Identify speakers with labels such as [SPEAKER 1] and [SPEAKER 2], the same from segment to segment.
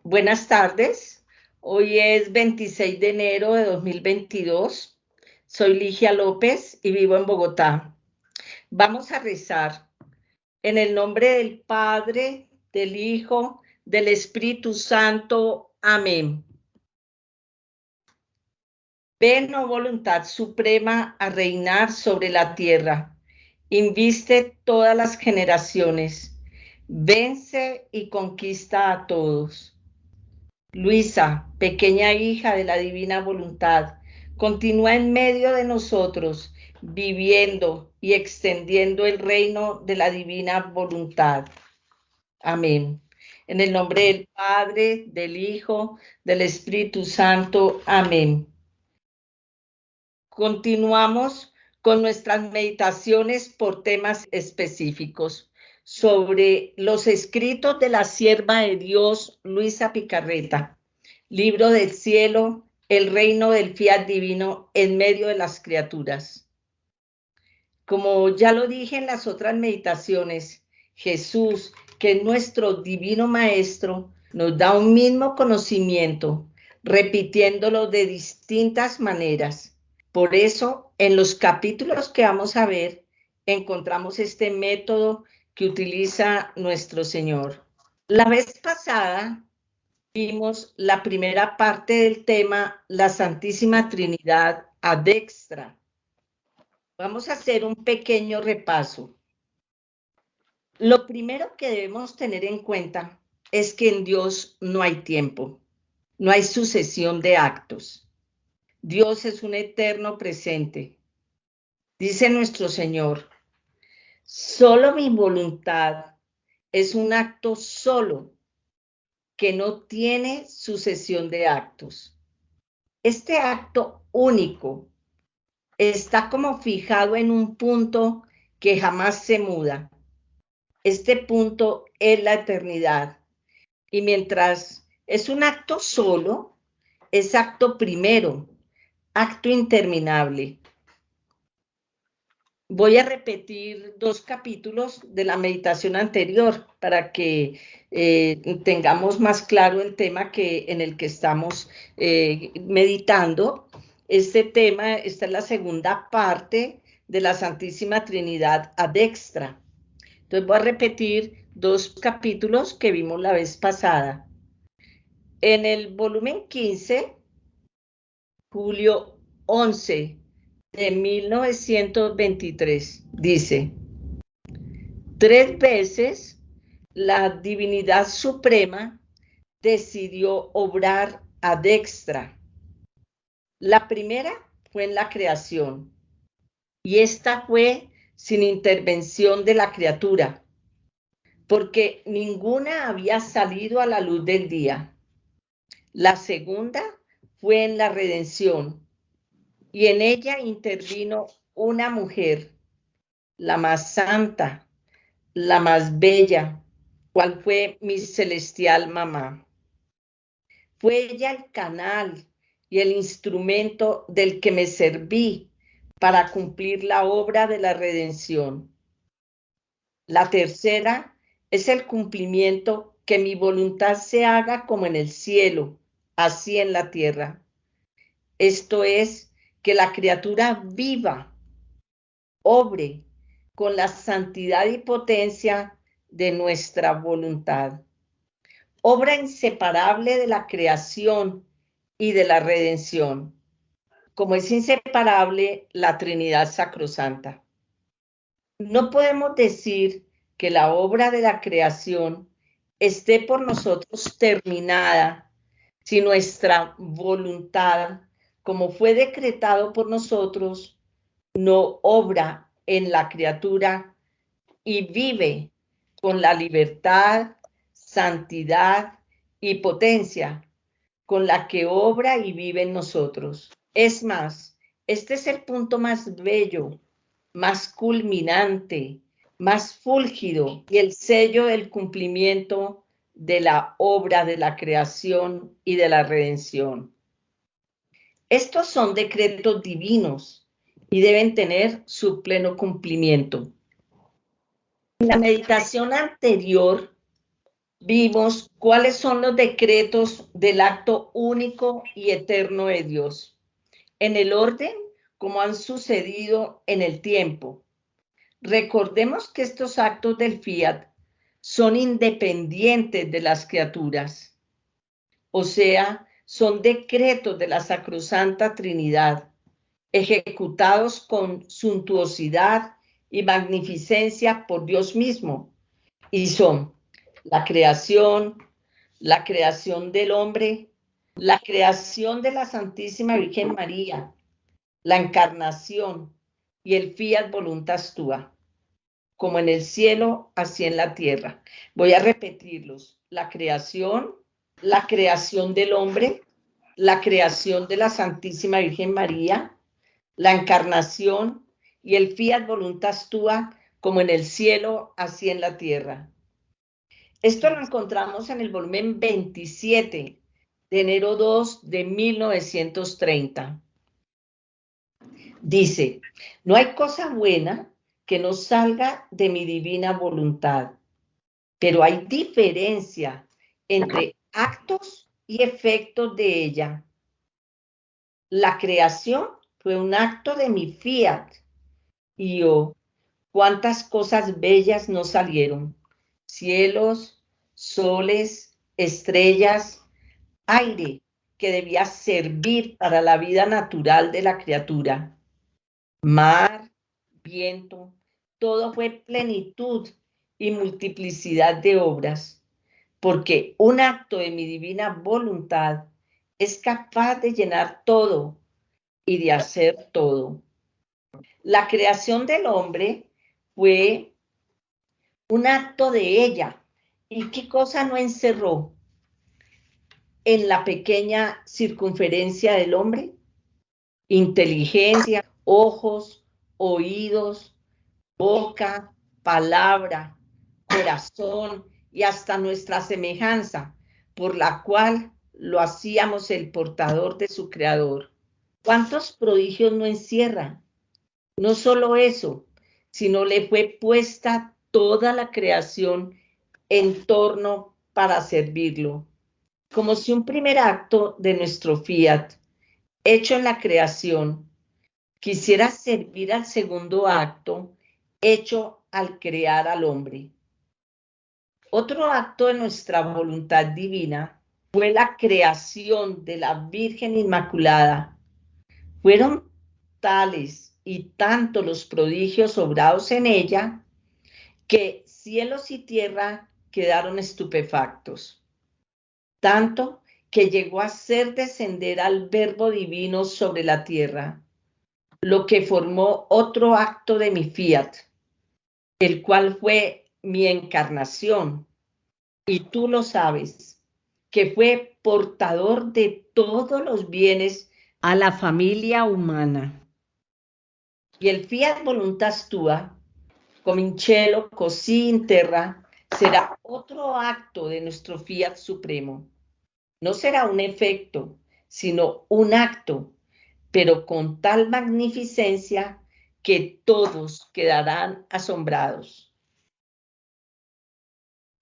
[SPEAKER 1] Buenas tardes. Hoy es 26 de enero de 2022. Soy Ligia López y vivo en Bogotá. Vamos a rezar en el nombre del Padre, del Hijo, del Espíritu Santo. Amén. Ven, oh voluntad suprema, a reinar sobre la tierra. Inviste todas las generaciones. Vence y conquista a todos. Luisa, pequeña hija de la divina voluntad, continúa en medio de nosotros, viviendo y extendiendo el reino de la divina voluntad. Amén. En el nombre del Padre, del Hijo, del Espíritu Santo. Amén. Continuamos con nuestras meditaciones por temas específicos sobre los escritos de la sierva de Dios, Luisa Picarreta. Libro del cielo, el reino del fiat divino en medio de las criaturas. Como ya lo dije en las otras meditaciones, Jesús, que es nuestro divino maestro, nos da un mismo conocimiento, repitiéndolo de distintas maneras. Por eso, en los capítulos que vamos a ver, encontramos este método que utiliza nuestro Señor. La vez pasada vimos la primera parte del tema, la Santísima Trinidad ad extra. Vamos a hacer un pequeño repaso. Lo primero que debemos tener en cuenta es que en Dios no hay tiempo, no hay sucesión de actos. Dios es un eterno presente. Dice nuestro Señor, solo mi voluntad es un acto solo que no tiene sucesión de actos. Este acto único está como fijado en un punto que jamás se muda. Este punto es la eternidad. Y mientras es un acto solo, es acto primero, acto interminable. Voy a repetir 2 capítulos de la meditación anterior para que tengamos más claro el tema en el que estamos meditando. Este tema, esta es la segunda parte de la Santísima Trinidad ad extra. Entonces voy a repetir 2 capítulos que vimos la vez pasada. En el volumen 15, julio 11 de 1923, dice: 3 veces la divinidad suprema decidió obrar ad extra. La primera fue en la creación, y esta fue sin intervención de la criatura, porque ninguna había salido a la luz del día. La segunda fue en la redención, y en ella intervino una mujer, la más santa, la más bella, cual fue mi celestial mamá. Fue ella el canal y el instrumento del que me serví para cumplir la obra de la redención. La tercera es el cumplimiento, que mi voluntad se haga como en el cielo, así en la tierra. Esto es, que la criatura viva, obre con la santidad y potencia de nuestra voluntad. Obra inseparable de la creación y de la redención, como es inseparable la Trinidad Sacrosanta. No podemos decir que la obra de la creación esté por nosotros terminada si nuestra voluntad, como fue decretado por nosotros, no obra en la criatura y vive con la libertad, santidad y potencia con la que obra y vive en nosotros. Es más, este es el punto más bello, más culminante, más fúlgido y el sello del cumplimiento de la obra de la creación y de la redención. Estos son decretos divinos y deben tener su pleno cumplimiento. En la meditación anterior vimos cuáles son los decretos del acto único y eterno de Dios, en el orden como han sucedido en el tiempo. Recordemos que estos actos del fiat son independientes de las criaturas, o sea, son decretos de la Sacrosanta Trinidad, ejecutados con suntuosidad y magnificencia por Dios mismo, y son la creación del hombre, la creación de la Santísima Virgen María, la encarnación y el fiat voluntas tua, como en el cielo, así en la tierra. Voy a repetirlos. La creación del hombre, la creación de la Santísima Virgen María, la encarnación y el fiat voluntas tua, como en el cielo, así en la tierra. Esto lo encontramos en el volumen 27 de enero 2 de 1930. Dice, no hay cosa buena que no salga de mi divina voluntad, pero hay diferencia entre actos y efectos de ella. La creación fue un acto de mi fiat y cuántas cosas bellas no salieron. Cielos, soles, estrellas, aire que debía servir para la vida natural de la criatura. Mar, viento, todo fue plenitud y multiplicidad de obras, porque un acto de mi divina voluntad es capaz de llenar todo y de hacer todo. La creación del hombre fue un acto de ella. ¿Y qué cosa no encerró en la pequeña circunferencia del hombre? Inteligencia, ojos, oídos, boca, palabra, corazón y hasta nuestra semejanza, por la cual lo hacíamos el portador de su creador. ¿Cuántos prodigios no encierra? No solo eso, sino le fue puesta toda la creación en torno para servirlo, como si un primer acto de nuestro fiat, hecho en la creación, quisiera servir al segundo acto, hecho al crear al hombre. Otro acto de nuestra voluntad divina fue la creación de la Virgen Inmaculada. Fueron tales y tantos los prodigios obrados en ella que cielos y tierra quedaron estupefactos. Tanto que llegó a hacer descender al Verbo Divino sobre la tierra, lo que formó otro acto de mi fiat, el cual fue mi encarnación, y tú lo sabes, que fue portador de todos los bienes a la familia humana. Y el fiat voluntas tua, comincielo così in terra, será otro acto de nuestro fiat supremo. No será un efecto, sino un acto, pero con tal magnificencia que todos quedarán asombrados.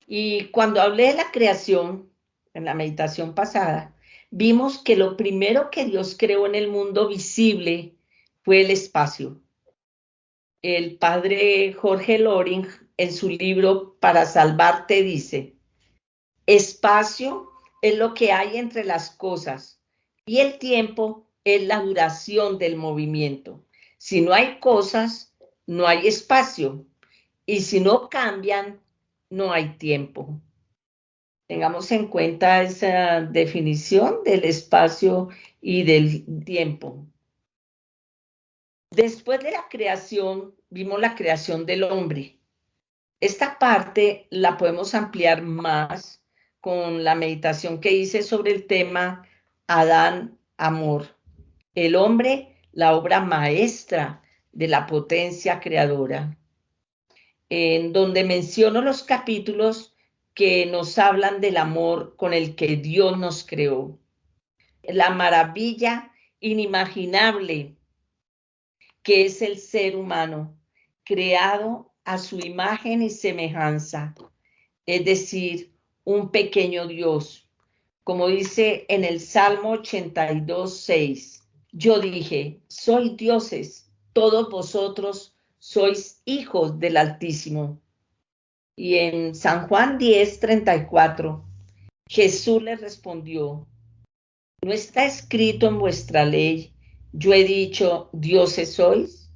[SPEAKER 1] Y cuando hablé de la creación, en la meditación pasada, vimos que lo primero que Dios creó en el mundo visible fue el espacio. El padre Jorge Loring, en su libro Para Salvarte, dice, espacio es lo que hay entre las cosas y el tiempo es la duración del movimiento. Si no hay cosas, no hay espacio, y si no cambian, no hay tiempo. Tengamos en cuenta esa definición del espacio y del tiempo. Después de la creación, vimos la creación del hombre. Esta parte la podemos ampliar más con la meditación que hice sobre el tema Adán, amor. El hombre, la obra maestra de la potencia creadora, en donde menciono los capítulos que nos hablan del amor con el que Dios nos creó. La maravilla inimaginable que es el ser humano, creado a su imagen y semejanza, es decir, un pequeño Dios, como dice en el Salmo 82:6. Yo dije, sois dioses, todos vosotros sois hijos del Altísimo. Y en San Juan 10:34, Jesús le respondió, ¿no está escrito en vuestra ley, yo he dicho, dioses sois?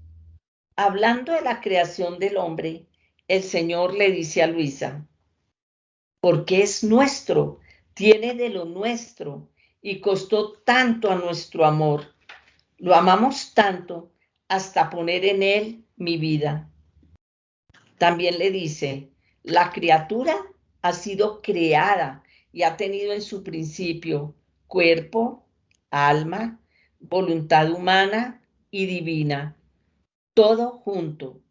[SPEAKER 1] Hablando de la creación del hombre, el Señor le dice a Luisa, porque es nuestro, tiene de lo nuestro y costó tanto a nuestro amor. Lo amamos tanto hasta poner en él mi vida. También le dice, la criatura ha sido creada y ha tenido en su principio cuerpo, alma, voluntad humana y divina, todo junto,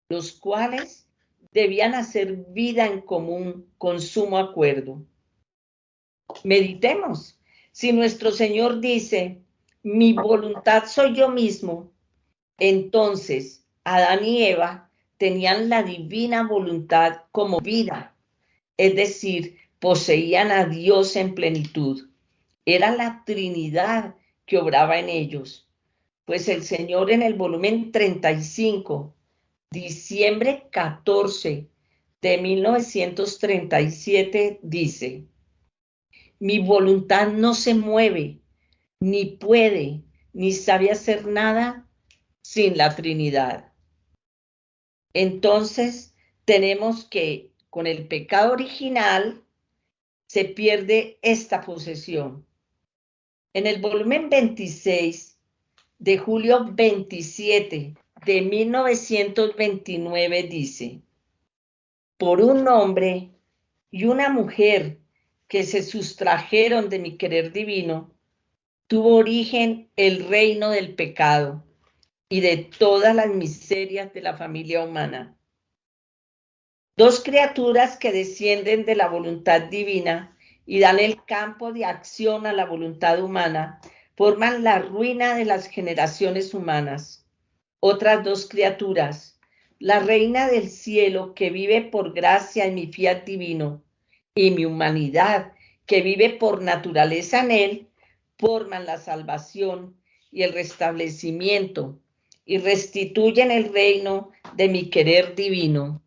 [SPEAKER 1] los cuales debían hacer vida en común con sumo acuerdo. Meditemos. Si nuestro Señor dice, mi voluntad soy yo mismo, entonces Adán y Eva tenían la divina voluntad como vida, es decir, poseían a Dios en plenitud. Era la Trinidad que obraba en ellos. Pues el Señor en el volumen 35, diciembre 14 de 1937, dice, mi voluntad no se mueve, ni puede, ni sabe hacer nada sin la Trinidad. Entonces, tenemos que con el pecado original se pierde esta posesión. En el volumen 26 de julio 27 de 1929 dice, por un hombre y una mujer que se sustrajeron de mi querer divino, tuvo origen el reino del pecado y de todas las miserias de la familia humana. Dos criaturas que descienden de la voluntad divina y dan el campo de acción a la voluntad humana, forman la ruina de las generaciones humanas. Otras dos criaturas, la reina del cielo que vive por gracia en mi fiat divino y mi humanidad que vive por naturaleza en él, forman la salvación y el restablecimiento y restituyen el reino de mi querer divino.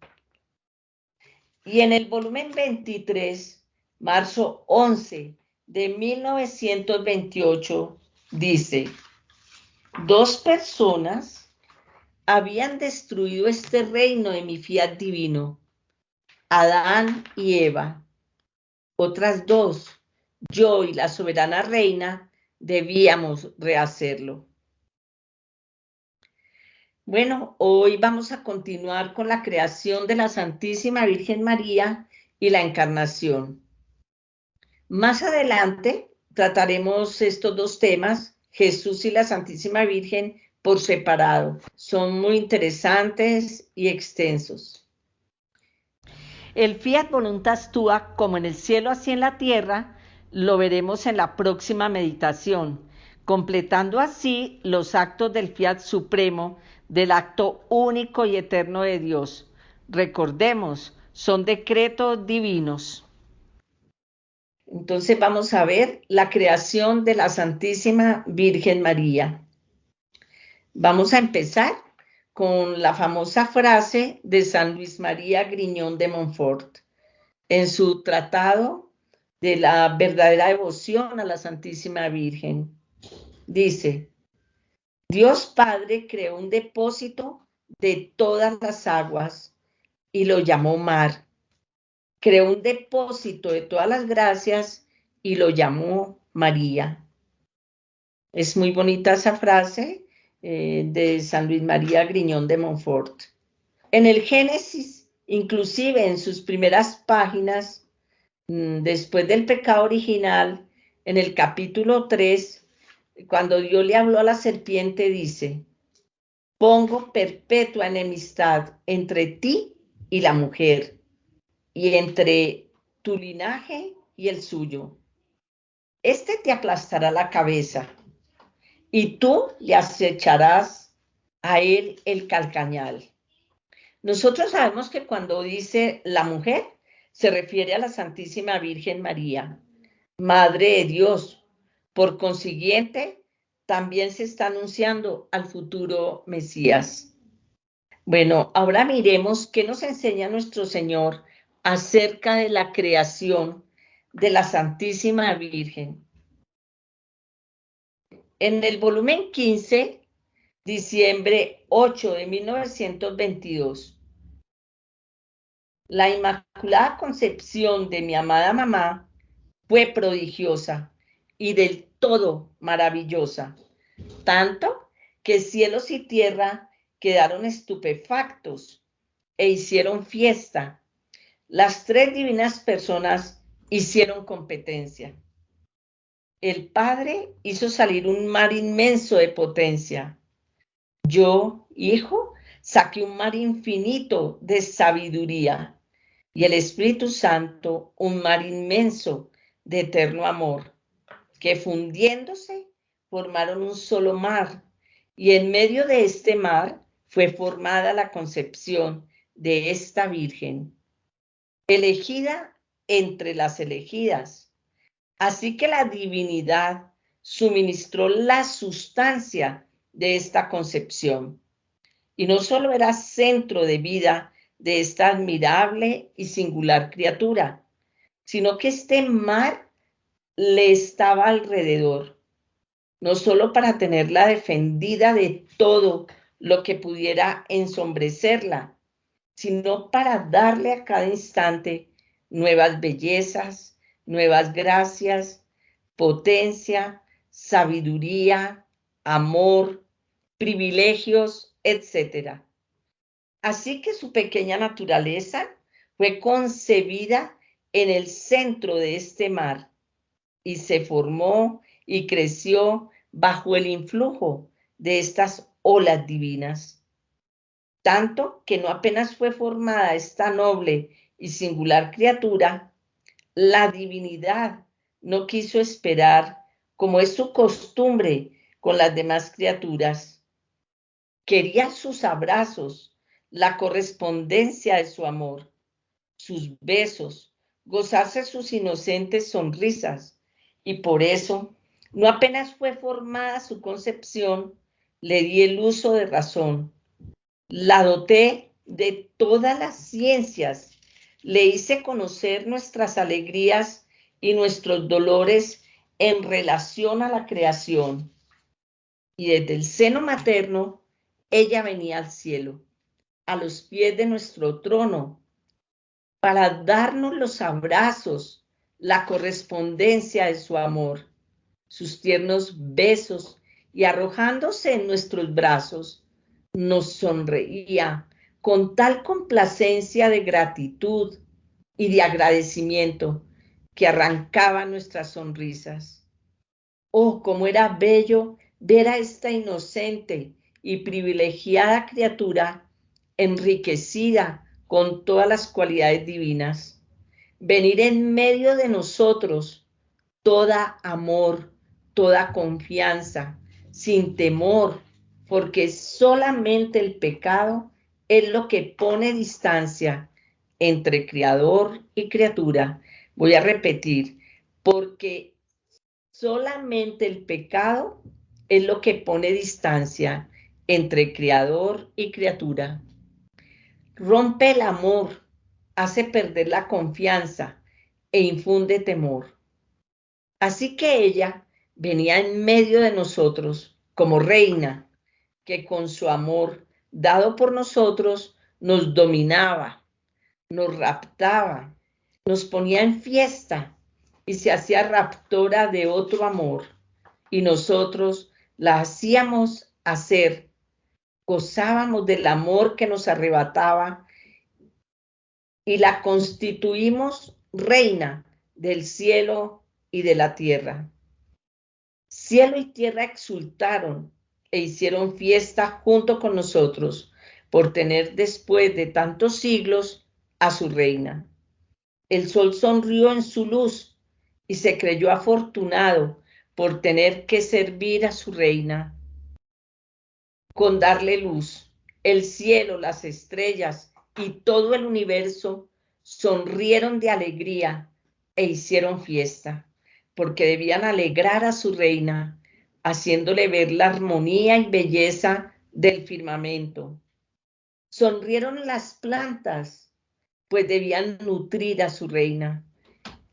[SPEAKER 1] Y en el volumen 23, marzo 11 de 1928, dice, dos personas habían destruido este reino de mi fiat divino, Adán y Eva. Otras dos, yo y la soberana reina, debíamos rehacerlo. Bueno, hoy vamos a continuar con la creación de la Santísima Virgen María y la encarnación. Más adelante trataremos estos dos temas, Jesús y la Santísima Virgen, por separado. Son muy interesantes y extensos. El fiat voluntas tua, como en el cielo así en la tierra, lo veremos en la próxima meditación, completando así los actos del fiat supremo, del acto único y eterno de Dios. Recordemos, son decretos divinos. Entonces vamos a ver la creación de la Santísima Virgen María. Vamos a empezar con la famosa frase de San Luis María Griñón de Montfort en su tratado de la verdadera devoción a la Santísima Virgen. Dice, Dios Padre creó un depósito de todas las aguas y lo llamó mar. Creó un depósito de todas las gracias y lo llamó María. Es muy bonita esa frase de San Luis María Griñón de Montfort. En el Génesis, inclusive en sus primeras páginas, después del pecado original, en el capítulo 3, cuando Dios le habló a la serpiente, dice, pongo perpetua enemistad entre ti y la mujer, y entre tu linaje y el suyo. Este te aplastará la cabeza, y tú le acecharás a él el calcañal. Nosotros sabemos que cuando dice la mujer, se refiere a la Santísima Virgen María, Madre de Dios. Por consiguiente, también se está anunciando al futuro Mesías. Bueno, ahora miremos qué nos enseña nuestro Señor acerca de la creación de la Santísima Virgen. En el volumen 15, diciembre 8 de 1922, la Inmaculada Concepción de mi amada mamá fue prodigiosa y del todo maravillosa, tanto que cielos y tierra quedaron estupefactos e hicieron fiesta. Las tres divinas personas hicieron competencia. El Padre hizo salir un mar inmenso de potencia. Yo, Hijo, saqué un mar infinito de sabiduría, y el Espíritu Santo un mar inmenso de eterno amor, que fundiéndose formaron un solo mar, y en medio de este mar fue formada la concepción de esta Virgen, elegida entre las elegidas. Así que la divinidad suministró la sustancia de esta concepción. Y no solo era centro de vida de esta admirable y singular criatura, sino que este mar le estaba alrededor, no solo para tenerla defendida de todo lo que pudiera ensombrecerla, sino para darle a cada instante nuevas bellezas, nuevas gracias, potencia, sabiduría, amor, privilegios, etc. Así que su pequeña naturaleza fue concebida en el centro de este mar y se formó y creció bajo el influjo de estas olas divinas. Tanto que no apenas fue formada esta noble y singular criatura, la divinidad no quiso esperar, como es su costumbre con las demás criaturas. Quería sus abrazos, la correspondencia de su amor, sus besos, gozarse sus inocentes sonrisas, y por eso, no apenas fue formada su concepción, le di el uso de razón, la doté de todas las ciencias, le hice conocer nuestras alegrías y nuestros dolores en relación a la creación. Y desde el seno materno, ella venía al cielo, a los pies de nuestro trono, para darnos los abrazos, la correspondencia de su amor, sus tiernos besos, y arrojándose en nuestros brazos, nos sonreía con tal complacencia de gratitud y de agradecimiento que arrancaba nuestras sonrisas. Oh, cómo era bello ver a esta inocente y privilegiada criatura enriquecida con todas las cualidades divinas, venir en medio de nosotros, toda amor, toda confianza, sin temor, porque solamente el pecado es lo que pone distancia entre creador y criatura. Voy a repetir, porque solamente el pecado es lo que pone distancia entre creador y criatura. Rompe el amor, hace perder la confianza e infunde temor. Así que ella venía en medio de nosotros como reina, que con su amor dado por nosotros nos dominaba, nos raptaba, nos ponía en fiesta y se hacía raptora de otro amor, y nosotros la hacíamos hacer, gozábamos del amor que nos arrebataba y la constituimos reina del cielo y de la tierra. Cielo y tierra exultaron e hicieron fiesta junto con nosotros por tener después de tantos siglos a su reina. El sol sonrió en su luz y se creyó afortunado por tener que servir a su reina con darle luz. El cielo, las estrellas y todo el universo sonrieron de alegría e hicieron fiesta, porque debían alegrar a su reina, haciéndole ver la armonía y belleza del firmamento. Sonrieron las plantas, pues debían nutrir a su reina.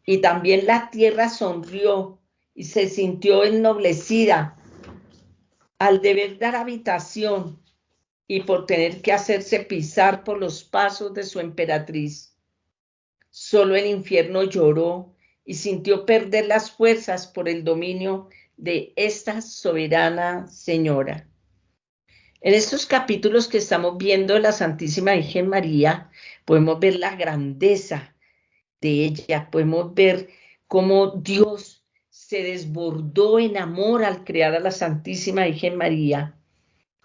[SPEAKER 1] Y también la tierra sonrió y se sintió ennoblecida al deber dar habitación y por tener que hacerse pisar por los pasos de su emperatriz. Solo el infierno lloró y sintió perder las fuerzas por el dominio de esta soberana señora. En estos capítulos que estamos viendo de la Santísima Virgen María, podemos ver la grandeza de ella, podemos ver cómo Dios se desbordó en amor al crear a la Santísima Virgen María.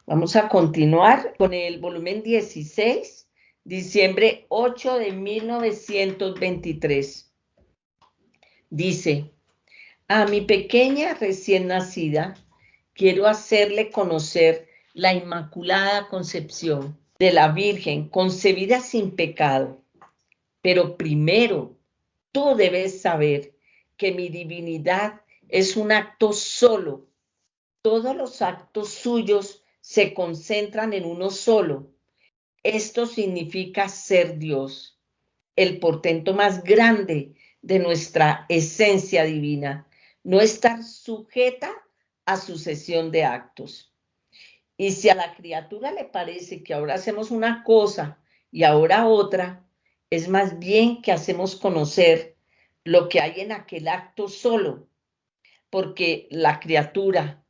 [SPEAKER 1] Vamos a continuar con el volumen 16, diciembre 8 de 1923. Dice: a mi pequeña recién nacida, quiero hacerle conocer la Inmaculada Concepción de la Virgen, concebida sin pecado. Pero primero, tú debes saber que mi divinidad es un acto solo. Todos los actos suyos se concentran en uno solo. Esto significa ser Dios, el portento más grande de nuestra esencia divina, no estar sujeta a sucesión de actos. Y si a la criatura le parece que ahora hacemos una cosa y ahora otra, es más bien que hacemos conocer lo que hay en aquel acto solo, porque la criatura,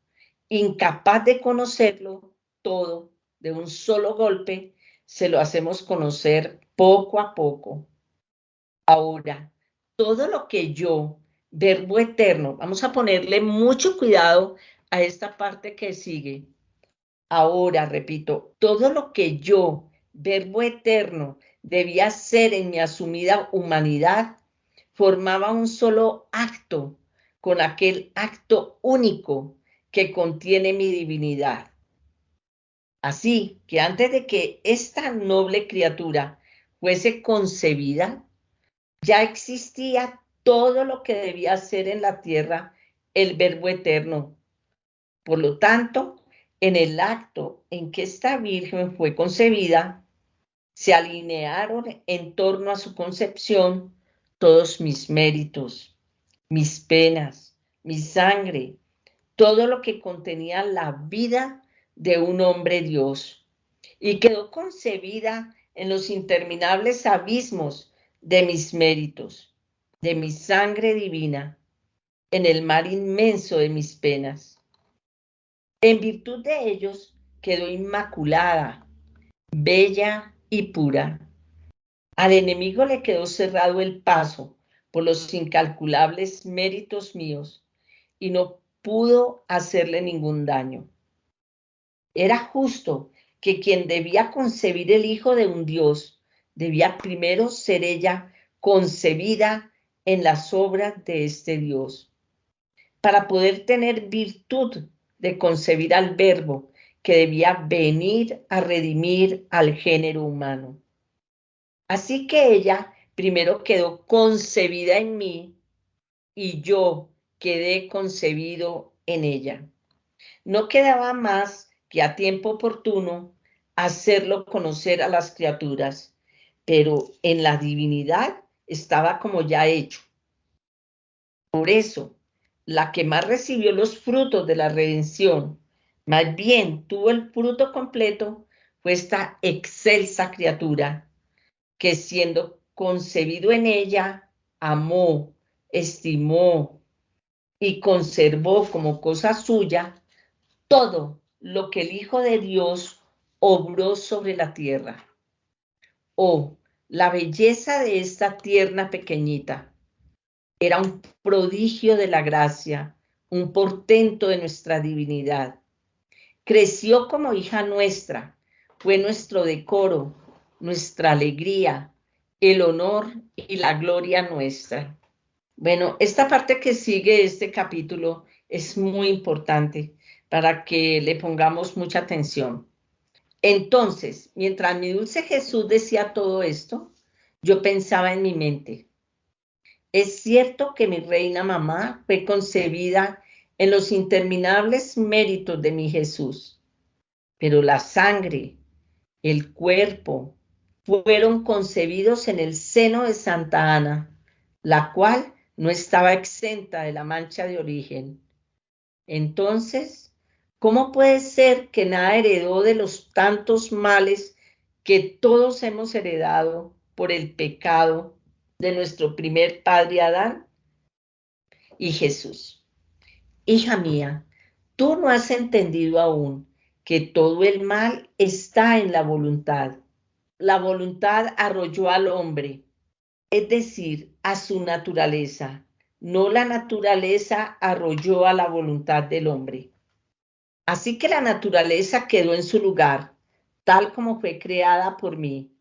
[SPEAKER 1] incapaz de conocerlo todo de un solo golpe, se lo hacemos conocer poco a poco. Ahora, todo lo que yo, Verbo eterno, vamos a ponerle mucho cuidado a esta parte que sigue. Ahora, repito, todo lo que yo, Verbo eterno, debía ser en mi asumida humanidad, formaba un solo acto con aquel acto único que contiene mi divinidad. Así que antes de que esta noble criatura fuese concebida, ya existía todo lo que debía ser en la tierra el Verbo eterno. Por lo tanto, en el acto en que esta Virgen fue concebida, se alinearon en torno a su concepción todos mis méritos, mis penas, mi sangre, todo lo que contenía la vida de un hombre Dios, y quedó concebida en los interminables abismos de mis méritos, de mi sangre divina, en el mar inmenso de mis penas. En virtud de ellos quedó inmaculada, bella y pura. Al enemigo le quedó cerrado el paso por los incalculables méritos míos y no pudo hacerle ningún daño. Era justo que quien debía concebir el hijo de un Dios debía primero ser ella concebida en las obras de este Dios, para poder tener virtud de concebir al Verbo que debía venir a redimir al género humano. Así que ella primero quedó concebida en mí y yo quedé concebido en ella. No quedaba más que a tiempo oportuno hacerlo conocer a las criaturas, pero en la divinidad estaba como ya hecho. Por eso, la que más recibió los frutos de la redención, más bien tuvo el fruto completo, fue esta excelsa criatura, que siendo concebido en ella, amó, estimó y conservó como cosa suya todo lo que el Hijo de Dios obró sobre la tierra. Oh, la belleza de esta tierna pequeñita. Era un prodigio de la gracia, un portento de nuestra divinidad. Creció como hija nuestra, fue nuestro decoro, nuestra alegría, el honor y la gloria nuestra. Bueno, esta parte que sigue este capítulo es muy importante para que le pongamos mucha atención. Entonces, mientras mi dulce Jesús decía todo esto, yo pensaba en mi mente, es cierto que mi reina mamá fue concebida en los interminables méritos de mi Jesús, pero la sangre, el cuerpo, fueron concebidos en el seno de Santa Ana, la cual no estaba exenta de la mancha de origen. Entonces, ¿cómo puede ser que nada heredó de los tantos males que todos hemos heredado por el pecado de nuestro primer padre Adán y Jesús? Hija mía, tú no has entendido aún que todo el mal está en la voluntad. La voluntad arrolló al hombre, es decir, a su naturaleza. No la naturaleza arrolló a la voluntad del hombre. Así que la naturaleza quedó en su lugar, tal como fue creada por mí.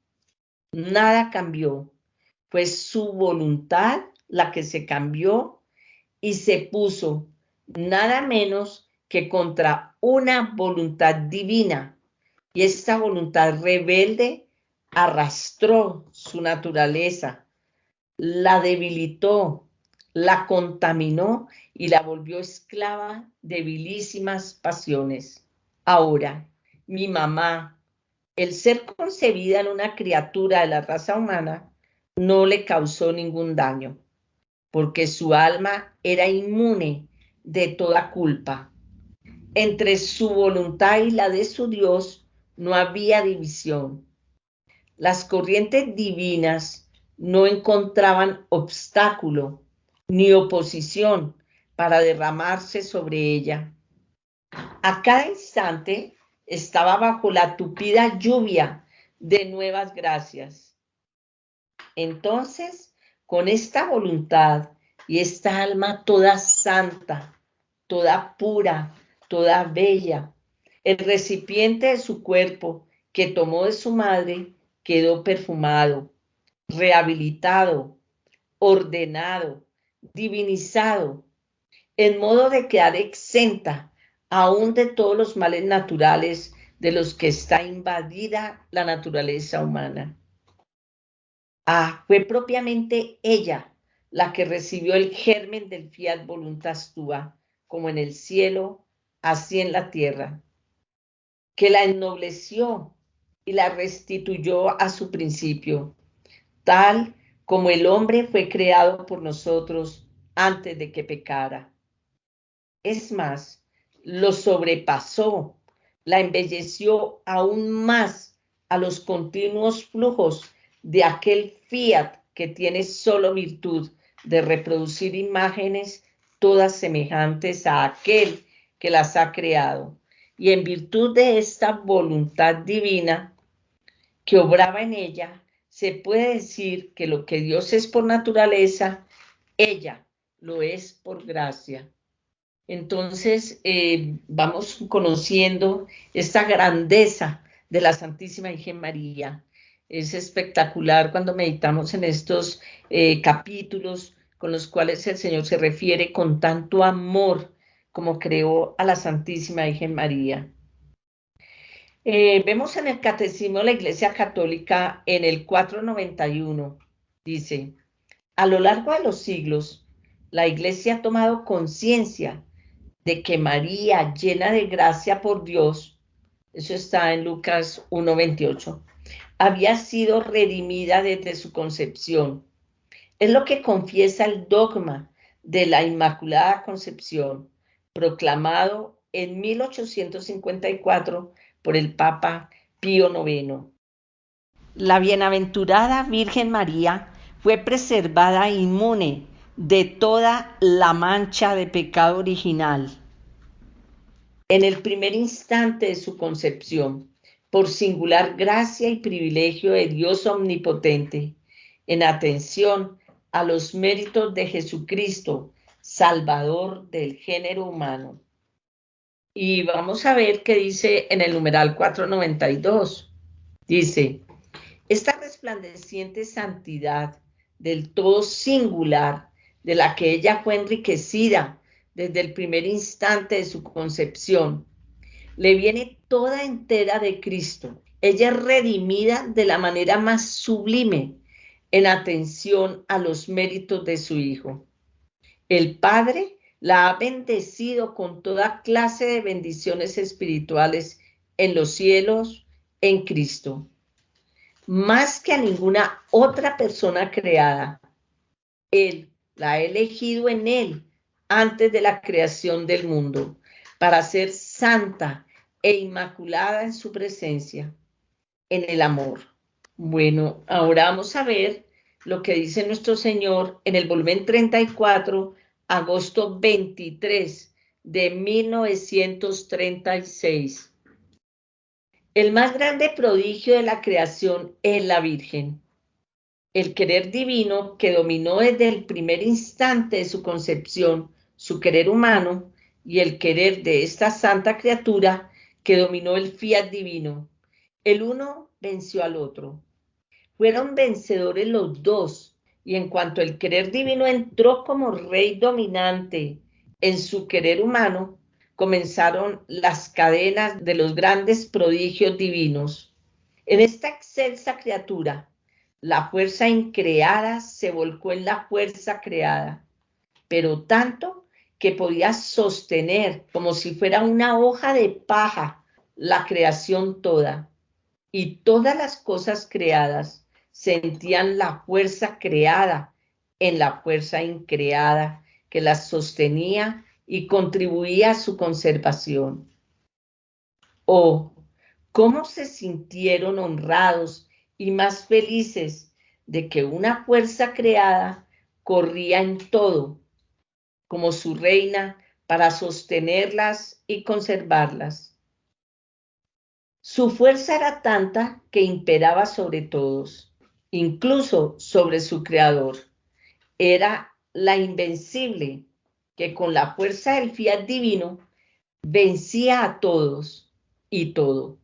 [SPEAKER 1] Nada cambió, fue su voluntad la que se cambió y se puso nada menos que contra una voluntad divina. Y esta voluntad rebelde arrastró su naturaleza, la debilitó, la contaminó y la volvió esclava de vilísimas pasiones. Ahora, mi mamá, el ser concebida en una criatura de la raza humana, no le causó ningún daño, porque su alma era inmune de toda culpa. Entre su voluntad y la de su Dios no había división. Las corrientes divinas no encontraban obstáculo ni oposición para derramarse sobre ella. A cada instante estaba bajo la tupida lluvia de nuevas gracias. Entonces, con esta voluntad y esta alma toda santa, toda pura, toda bella, el recipiente de su cuerpo que tomó de su madre quedó perfumado, rehabilitado, ordenado, divinizado, en modo de quedar exenta aún de todos los males naturales de los que está invadida la naturaleza humana. Fue propiamente ella la que recibió el germen del fiat voluntas tua, como en el cielo, así en la tierra, que la ennobleció y la restituyó a su principio, tal como el hombre fue creado por nosotros antes de que pecara. Es más, lo sobrepasó, la embelleció aún más a los continuos flujos de aquel fiat que tiene solo virtud de reproducir imágenes todas semejantes a aquel que las ha creado. Y en virtud de esta voluntad divina que obraba en ella, se puede decir que lo que Dios es por naturaleza, ella lo es por gracia. Entonces, vamos conociendo esta grandeza de la Santísima Virgen María. Es espectacular cuando meditamos en estos capítulos con los cuales el Señor se refiere con tanto amor como creó a la Santísima Virgen María. Vemos en el Catecismo de la Iglesia Católica en el 491, dice, a lo largo de los siglos, la Iglesia ha tomado conciencia de que María, llena de gracia por Dios, eso está en Lucas 1:28, había sido redimida desde su concepción. Es lo que confiesa el dogma de la Inmaculada Concepción, proclamado en 1854 por el Papa Pío IX. La bienaventurada Virgen María fue preservada inmune de toda la mancha de pecado original en el primer instante de su concepción, por singular gracia y privilegio de Dios omnipotente, en atención a los méritos de Jesucristo, Salvador del género humano. Y vamos a ver qué dice en el numeral 492. Dice, esta resplandeciente santidad del todo singular, de la que ella fue enriquecida desde el primer instante de su concepción, le viene toda entera de Cristo. Ella es redimida de la manera más sublime, en atención a los méritos de su Hijo. El Padre la ha bendecido con toda clase de bendiciones espirituales en los cielos, en Cristo. Más que a ninguna otra persona creada, Él la ha elegido en Él antes de la creación del mundo, para ser santa e inmaculada en su presencia, en el amor. Bueno, ahora vamos a ver lo que dice nuestro Señor en el volumen 34, agosto 23 de 1936. El más grande prodigio de la creación es la Virgen. El querer divino que dominó desde el primer instante de su concepción, su querer humano, y el querer de esta santa criatura que dominó el fiat divino. El uno venció al otro. Fueron vencedores los dos, y en cuanto el querer divino entró como rey dominante en su querer humano, comenzaron las cadenas de los grandes prodigios divinos. En esta excelsa criatura, la fuerza increada se volcó en la fuerza creada, pero tanto que podía sostener como si fuera una hoja de paja la creación toda, y todas las cosas creadas sentían la fuerza creada en la fuerza increada que las sostenía y contribuía a su conservación. Oh, cómo se sintieron honrados y más felices de que una fuerza creada corría en todo, como su reina, para sostenerlas y conservarlas. Su fuerza era tanta que imperaba sobre todos, incluso sobre su creador. Era la invencible que con la fuerza del fiat divino vencía a todos y todo.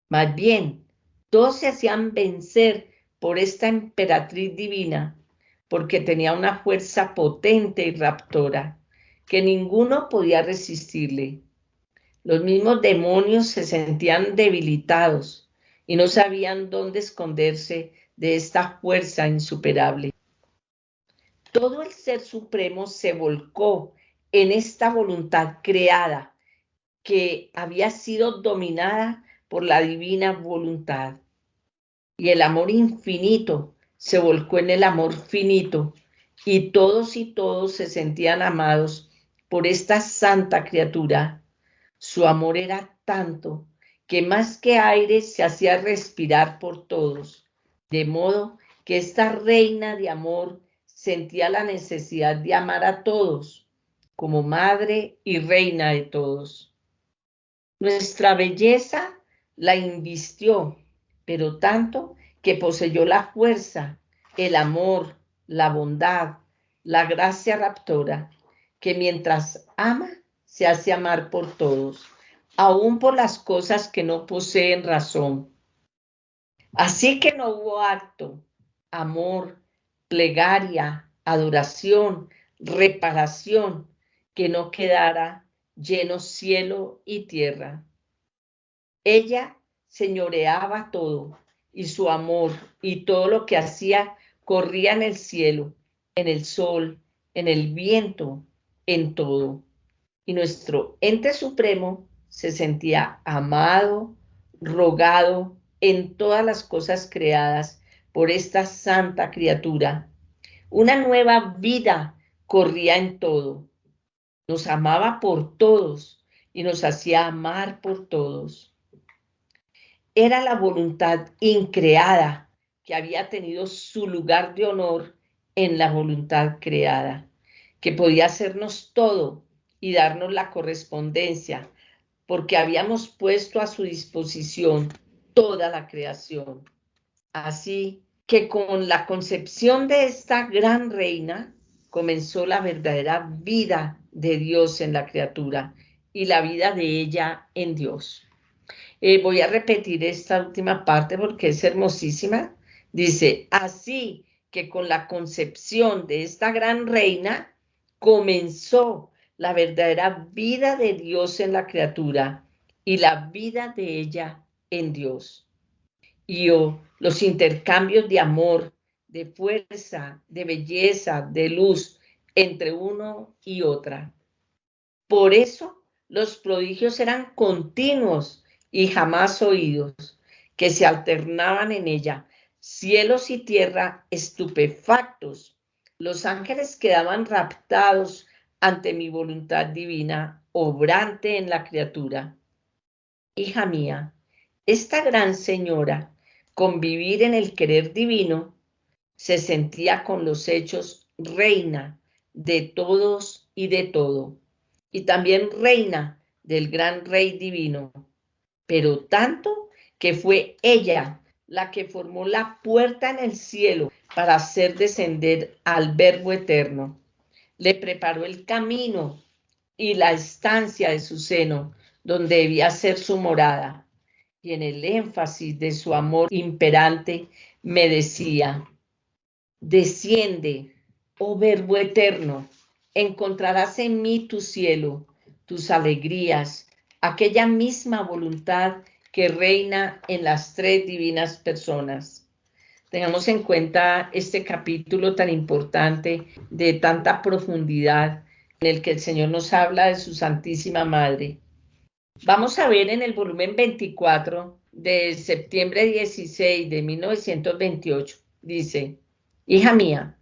[SPEAKER 1] Más bien, todos se hacían vencer por esta emperatriz divina, porque tenía una fuerza potente y raptora, que ninguno podía resistirle. Los mismos demonios se sentían debilitados y no sabían dónde esconderse de esta fuerza insuperable. Todo el Ser Supremo se volcó en esta voluntad creada que había sido dominada por la divina voluntad. Y el amor infinito se volcó en el amor finito, y todos se sentían amados por esta santa criatura. Su amor era tanto que más que aire se hacía respirar por todos, de modo que esta reina de amor sentía la necesidad de amar a todos, como madre y reina de todos. Nuestra belleza la invistió, pero tanto que poseyó la fuerza, el amor, la bondad, la gracia raptora, que mientras ama, se hace amar por todos, aun por las cosas que no poseen razón. Así que no hubo acto, amor, plegaria, adoración, reparación, que no quedara lleno cielo y tierra. Ella señoreaba todo, y su amor y todo lo que hacía corría en el cielo, en el sol, en el viento, en todo. Y nuestro ente supremo se sentía amado, rogado en todas las cosas creadas por esta santa criatura. Una nueva vida corría en todo. Nos amaba por todos y nos hacía amar por todos. Era la voluntad increada que había tenido su lugar de honor en la voluntad creada, que podía hacernos todo y darnos la correspondencia, porque habíamos puesto a su disposición toda la creación. Así que con la concepción de esta gran reina comenzó la verdadera vida de Dios en la criatura y la vida de ella en Dios. Voy a repetir esta última parte porque es hermosísima. Dice, así que con la concepción de esta gran reina comenzó la verdadera vida de Dios en la criatura y la vida de ella en Dios. Y los intercambios de amor de fuerza, de belleza, de luz entre uno y otra. Por eso los prodigios eran continuos y jamás oídos, que se alternaban en ella, cielos y tierra estupefactos. Los ángeles quedaban raptados ante mi voluntad divina, obrante en la criatura. Hija mía, esta gran señora, con vivir en el querer divino, se sentía con los hechos reina de todos y de todo, y también reina del gran Rey divino, pero tanto que fue ella la que formó la puerta en el cielo para hacer descender al Verbo eterno. Le preparó el camino y la estancia de su seno, donde debía ser su morada. Y en el énfasis de su amor imperante me decía: desciende, oh Verbo eterno, encontrarás en mí tu cielo, tus alegrías, aquella misma voluntad que reina en las tres divinas personas. Tengamos en cuenta este capítulo tan importante, de tanta profundidad, en el que el Señor nos habla de su Santísima Madre. Vamos a ver en el volumen 24 de septiembre 16 de 1928, dice: hija mía,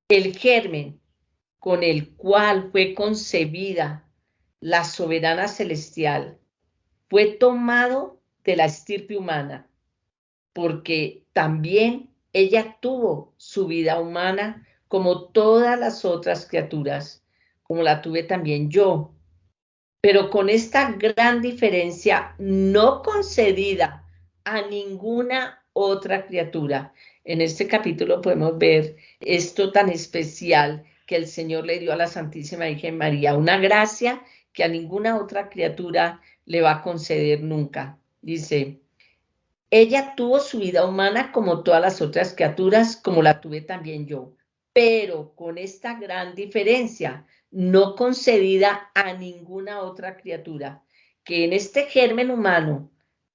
[SPEAKER 1] el germen con el cual fue concebida la soberana celestial fue tomado de la estirpe humana, porque también ella tuvo su vida humana como todas las otras criaturas, como la tuve también yo, pero con esta gran diferencia no concedida a ninguna otra criatura. En este capítulo podemos ver esto tan especial que el Señor le dio a la Santísima Virgen María, una gracia que a ninguna otra criatura le va a conceder nunca. Dice: ella tuvo su vida humana como todas las otras criaturas, como la tuve también yo, pero con esta gran diferencia, no concedida a ninguna otra criatura, que en este germen humano,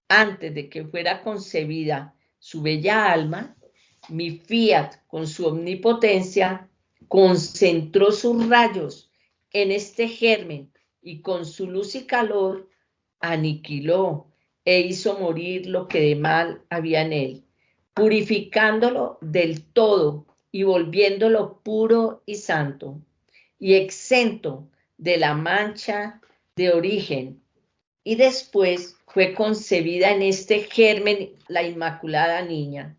[SPEAKER 1] antes de que fuera concebida su bella alma, mi fiat, con su omnipotencia, concentró sus rayos en este germen y con su luz y calor aniquiló e hizo morir lo que de mal había en él, purificándolo del todo y volviéndolo puro y santo, y exento de la mancha de origen. Y después fue concebida en este germen la Inmaculada Niña.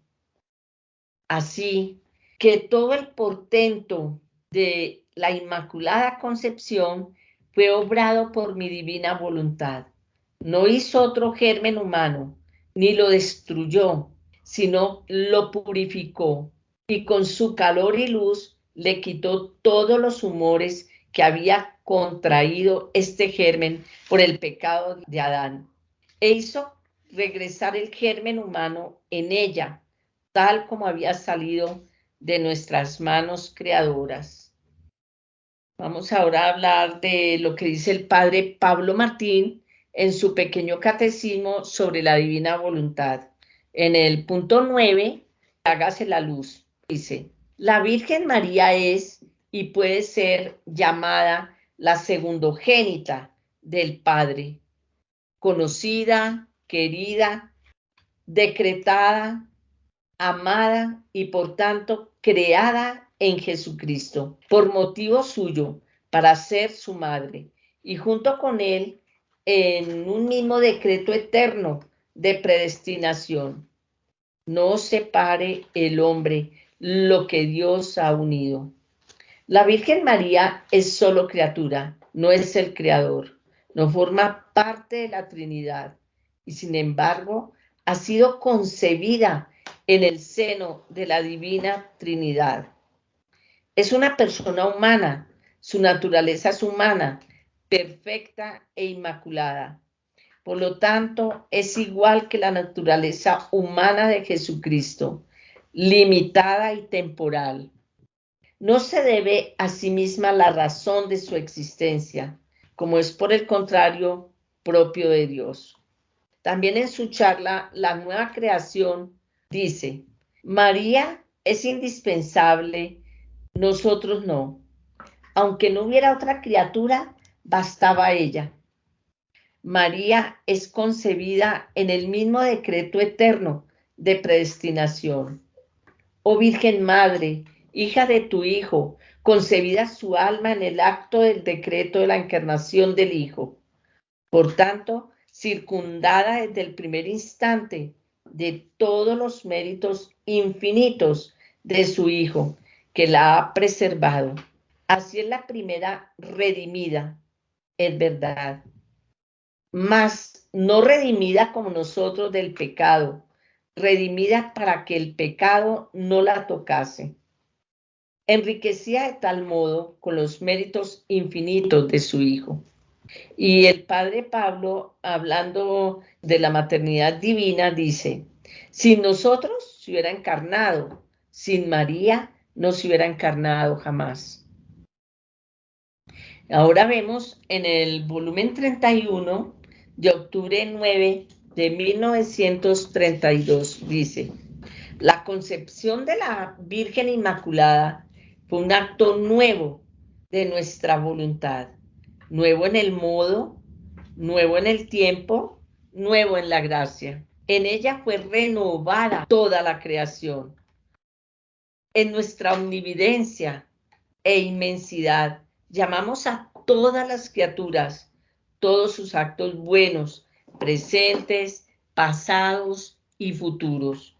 [SPEAKER 1] Así que todo el portento de la Inmaculada Concepción fue obrado por mi divina voluntad. No hizo otro germen humano, ni lo destruyó, sino lo purificó, y con su calor y luz le quitó todos los humores que había contraído este germen por el pecado de Adán, e hizo regresar el germen humano en ella, tal como había salido de nuestras manos creadoras. Vamos ahora a hablar de lo que dice el padre Pablo Martín en su pequeño catecismo sobre la divina voluntad. En el punto 9, hágase la luz. Dice: la Virgen María es y puede ser llamada la segundogénita del Padre, conocida, querida, decretada, amada y por tanto creada en Jesucristo, por motivo suyo, para ser su madre, y junto con él en un mismo decreto eterno de predestinación. No separe el hombre lo que Dios ha unido. La Virgen María es solo criatura, no es el creador, no forma parte de la Trinidad, y sin embargo ha sido concebida en el seno de la Divina Trinidad. Es una persona humana, su naturaleza es humana, perfecta e inmaculada. Por lo tanto, es igual que la naturaleza humana de Jesucristo, limitada y temporal. No se debe a sí misma la razón de su existencia, como es por el contrario propio de Dios. También en su charla La Nueva Creación dice: María es indispensable, nosotros no. Aunque no hubiera otra criatura, bastaba ella. María es concebida en el mismo decreto eterno de predestinación. Oh Virgen Madre, hija de tu Hijo, concebida su alma en el acto del decreto de la encarnación del Hijo. Por tanto, circundada desde el primer instante de todos los méritos infinitos de su Hijo, que la ha preservado. Así es la primera redimida, es verdad, mas no redimida como nosotros del pecado, redimida para que el pecado no la tocase, enriquecida de tal modo con los méritos infinitos de su Hijo. Y el padre Pablo, hablando de la maternidad divina, dice, sin nosotros se hubiera encarnado, sin María no se hubiera encarnado jamás. Ahora vemos en el volumen 31 de octubre 9 de 1932, dice, la concepción de la Virgen Inmaculada fue un acto nuevo de nuestra voluntad, nuevo en el modo, nuevo en el tiempo, nuevo en la gracia. En ella fue renovada toda la creación. En nuestra omnividencia e inmensidad llamamos a todas las criaturas, todos sus actos buenos, presentes, pasados y futuros,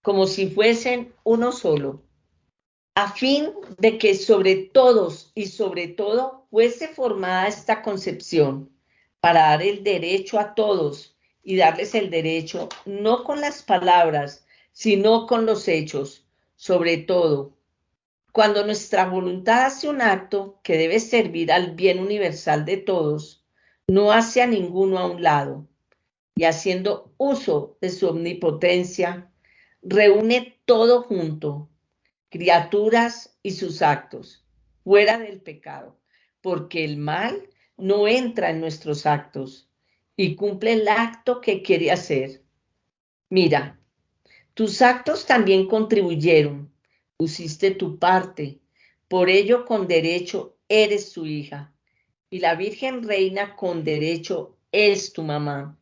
[SPEAKER 1] como si fuesen uno solo, a fin de que sobre todos y sobre todo fuese formada esta concepción, para dar el derecho a todos y darles el derecho no con las palabras, sino con los hechos, sobre todo cuando nuestra voluntad hace un acto que debe servir al bien universal de todos, no hace a ninguno a un lado, y haciendo uso de su omnipotencia, reúne todo junto, criaturas y sus actos, fuera del pecado, porque el mal no entra en nuestros actos y cumple el acto que quiere hacer. Mira, tus actos también contribuyeron, pusiste tu parte, por ello con derecho eres su hija, y la Virgen Reina con derecho es tu mamá.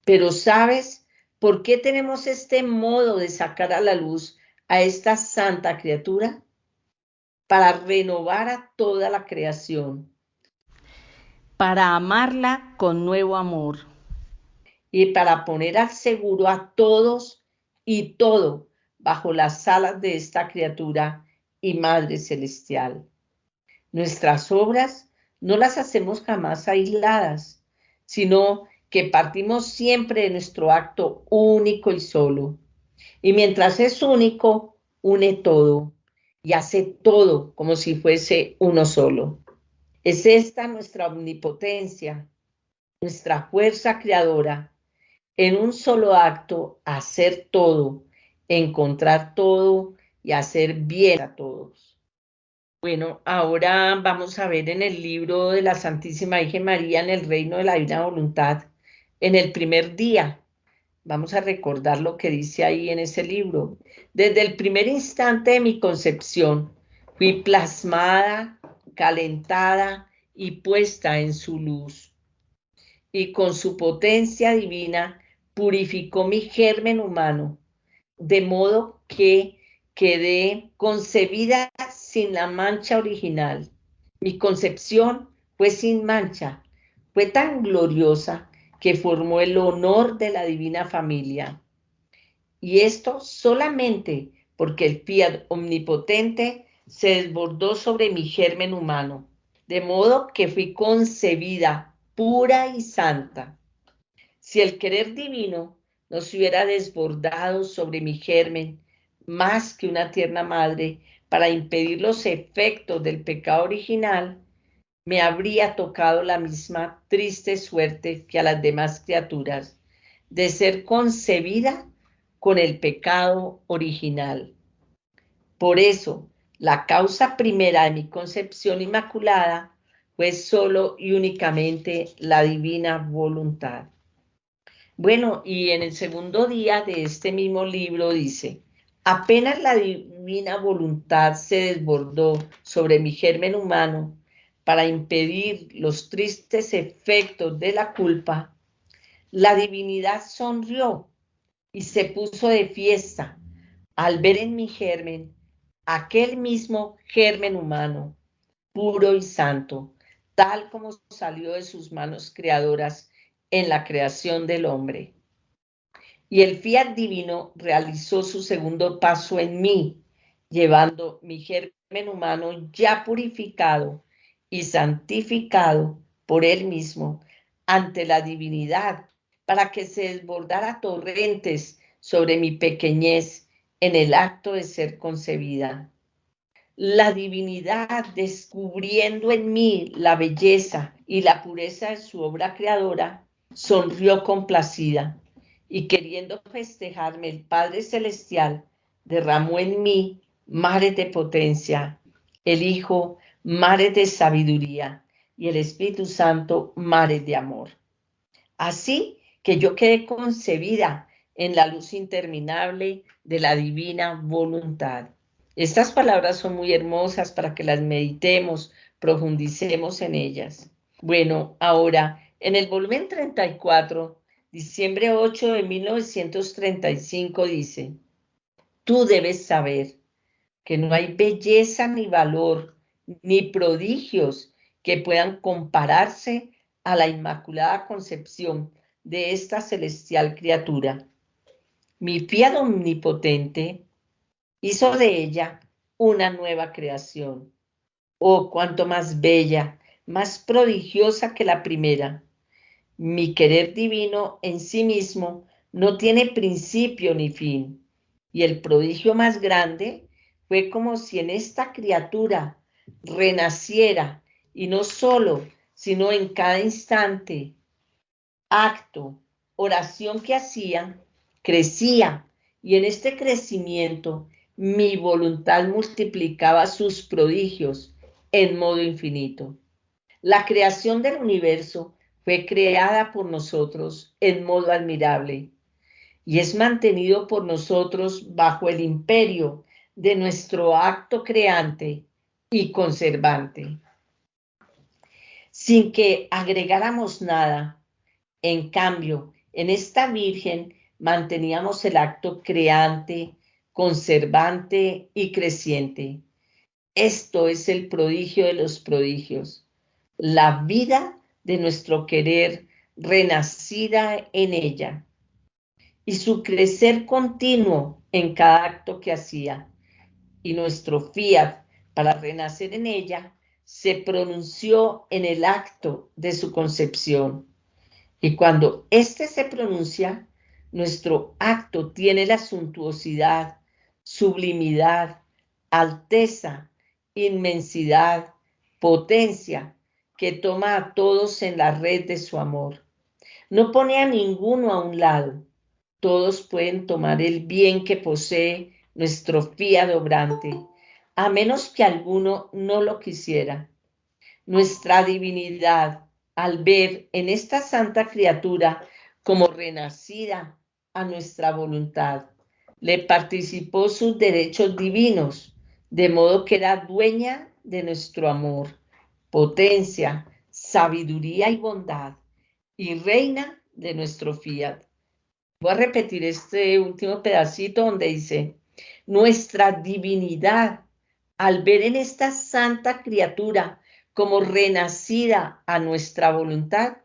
[SPEAKER 1] Pero ¿sabes por qué tenemos este modo de sacar a la luz a esta santa criatura? Para renovar a toda la creación, para amarla con nuevo amor y para poner al seguro a todos y todo bajo las alas de esta criatura y Madre Celestial. Nuestras obras no las hacemos jamás aisladas, sino que partimos siempre de nuestro acto único y solo. Y mientras es único, une todo y hace todo como si fuese uno solo. Es esta nuestra omnipotencia, nuestra fuerza creadora, en un solo acto hacer todo, encontrar todo y hacer bien a todos. Bueno, ahora vamos a ver en el libro de la Santísima Virgen María en el Reino de la Divina Voluntad, en el primer día. Vamos a recordar lo que dice ahí en ese libro. Desde el primer instante de mi concepción, fui plasmada, calentada y puesta en su luz. Y con su potencia divina purificó mi germen humano, de modo que quedé concebida sin la mancha original. Mi concepción fue sin mancha, fue tan gloriosa que formó el honor de la divina familia. Y esto solamente porque el fiat omnipotente se desbordó sobre mi germen humano, de modo que fui concebida pura y santa. Si el querer divino no se hubiera desbordado sobre mi germen más que una tierna madre para impedir los efectos del pecado original, me habría tocado la misma triste suerte que a las demás criaturas, de ser concebida con el pecado original. Por eso, la causa primera de mi concepción inmaculada fue solo y únicamente la divina voluntad. Bueno, y en el segundo día de este mismo libro dice, apenas la divina voluntad se desbordó sobre mi germen humano para impedir los tristes efectos de la culpa, la divinidad sonrió y se puso de fiesta al ver en mi germen aquel mismo germen humano, puro y santo, tal como salió de sus manos creadoras en la creación del hombre. Y el fiat divino realizó su segundo paso en mí, llevando mi germen humano ya purificado y santificado por él mismo ante la divinidad, para que se desbordara torrentes sobre mi pequeñez en el acto de ser concebida. La divinidad, descubriendo en mí la belleza y la pureza de su obra creadora, sonrió complacida y queriendo festejarme, el Padre Celestial derramó en mí mares de potencia, el Hijo mares de sabiduría y el Espíritu Santo mares de amor. Así que yo quedé concebida en la luz interminable de la divina voluntad. Estas palabras son muy hermosas para que las meditemos, profundicemos en ellas. Bueno, ahora, en el volumen 34, diciembre 8 de 1935 dice: tú debes saber que no hay belleza ni valor ni prodigios que puedan compararse a la inmaculada concepción de esta celestial criatura. Mi fiat omnipotente hizo de ella una nueva creación. Oh, cuánto más bella, más prodigiosa que la primera. Mi querer divino en sí mismo no tiene principio ni fin. Y el prodigio más grande fue como si en esta criatura renaciera, y no solo, sino en cada instante, acto, oración que hacía, crecía, y en este crecimiento mi voluntad multiplicaba sus prodigios en modo infinito. La creación del universo fue creada por nosotros en modo admirable y es mantenido por nosotros bajo el imperio de nuestro acto creante y conservante, sin que agregáramos nada. En cambio, en esta Virgen manteníamos el acto creante, conservante y creciente. Esto es el prodigio de los prodigios, la vida de nuestro querer renacida en ella y su crecer continuo en cada acto que hacía. Y nuestro fiat para renacer en ella se pronunció en el acto de su concepción. Y cuando éste se pronuncia, nuestro acto tiene la suntuosidad, sublimidad, alteza, inmensidad, potencia, que toma a todos en la red de su amor. No pone a ninguno a un lado. Todos pueden tomar el bien que posee nuestro fiat obrante, a menos que alguno no lo quisiera. Nuestra divinidad, al ver en esta santa criatura como renacida a nuestra voluntad, le participó sus derechos divinos, de modo que era dueña de nuestro amor, potencia, sabiduría y bondad, y reina de nuestro fiat. Voy a repetir este último pedacito donde dice: nuestra divinidad, al ver en esta santa criatura como renacida a nuestra voluntad,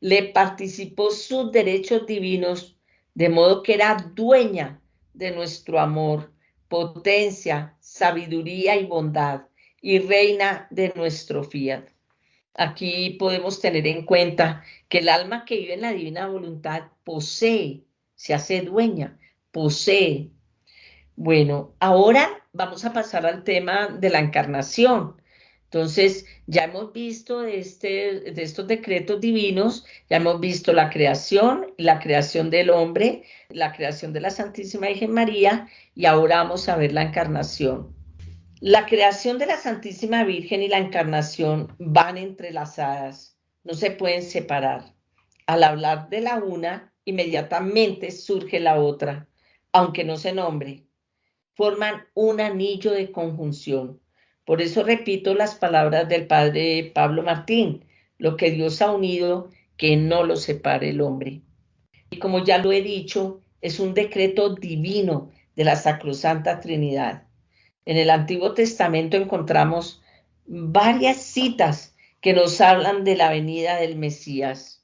[SPEAKER 1] le participó sus derechos divinos, de modo que era dueña de nuestro amor, potencia, sabiduría y bondad, y reina de nuestro fiat. Aquí podemos tener en cuenta que el alma que vive en la divina voluntad posee, se hace dueña, posee. Bueno, ahora vamos a pasar al tema de la encarnación. Entonces, ya hemos visto de estos decretos divinos, ya hemos visto la creación del hombre, la creación de la Santísima Virgen María, y ahora vamos a ver la encarnación. La creación de la Santísima Virgen y la encarnación van entrelazadas, no se pueden separar. Al hablar de la una, inmediatamente surge la otra, aunque no se nombre. forman un anillo de conjunción. Por eso repito las palabras del padre Pablo Martín: lo que Dios ha unido, que no lo separe el hombre. Y como ya lo he dicho, es un decreto divino de la Sacrosanta Trinidad. En el Antiguo Testamento encontramos varias citas que nos hablan de la venida del Mesías.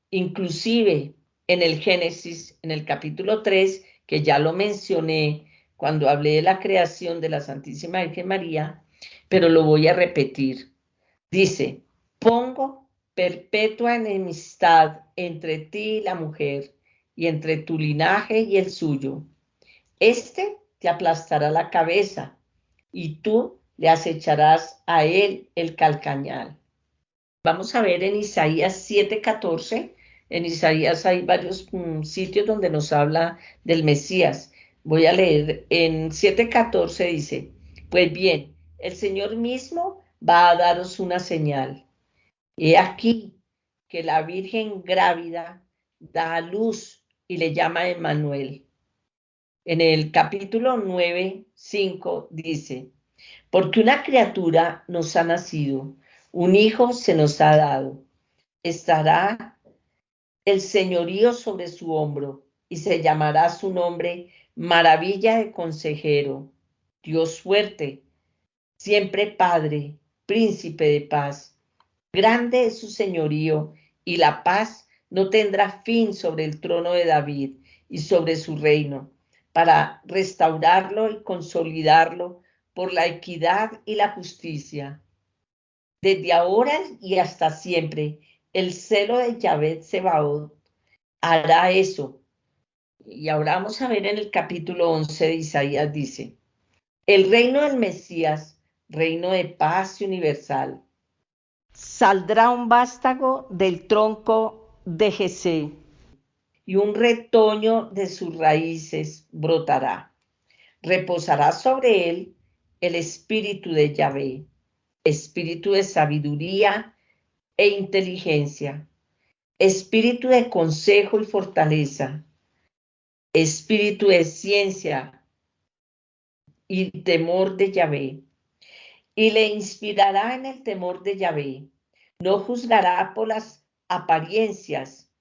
[SPEAKER 1] Inclusive en el Génesis, en el capítulo 3, que ya lo mencioné cuando hablé de la creación de la Santísima Virgen María, pero lo voy a repetir. Dice: pongo perpetua enemistad entre ti y la mujer, y entre tu linaje y el suyo. Este te aplastará la cabeza, y tú le acecharás a él el calcañal. Vamos a ver en Isaías 7:14. En Isaías hay varios sitios donde nos habla del Mesías. Voy a leer en 7:14, dice: pues bien, el Señor mismo va a daros una señal. He aquí que la Virgen grávida da a luz y le llama Emmanuel. En el capítulo 9:5 dice: porque una criatura nos ha nacido, un hijo se nos ha dado. Estará el señorío sobre su hombro, y se llamará su nombre Maravilla de Consejero, Dios fuerte, siempre Padre, Príncipe de paz. Grande es su señorío, y la paz no tendrá fin sobre el trono de David y sobre su reino, para restaurarlo y consolidarlo por la equidad y la justicia. Desde ahora y hasta siempre, el celo de Yahvé Sebaot hará eso. Y ahora vamos a ver en el capítulo 11 de Isaías, dice: el reino del Mesías, reino de paz universal. Saldrá un vástago del tronco de Jesé, y un retoño de sus raíces brotará. Reposará sobre él el espíritu de Yahvé, espíritu de sabiduría e inteligencia, espíritu de consejo y fortaleza, espíritu de ciencia y temor de Yahvé. Y le inspirará en el temor de Yahvé. No juzgará por las apariencias,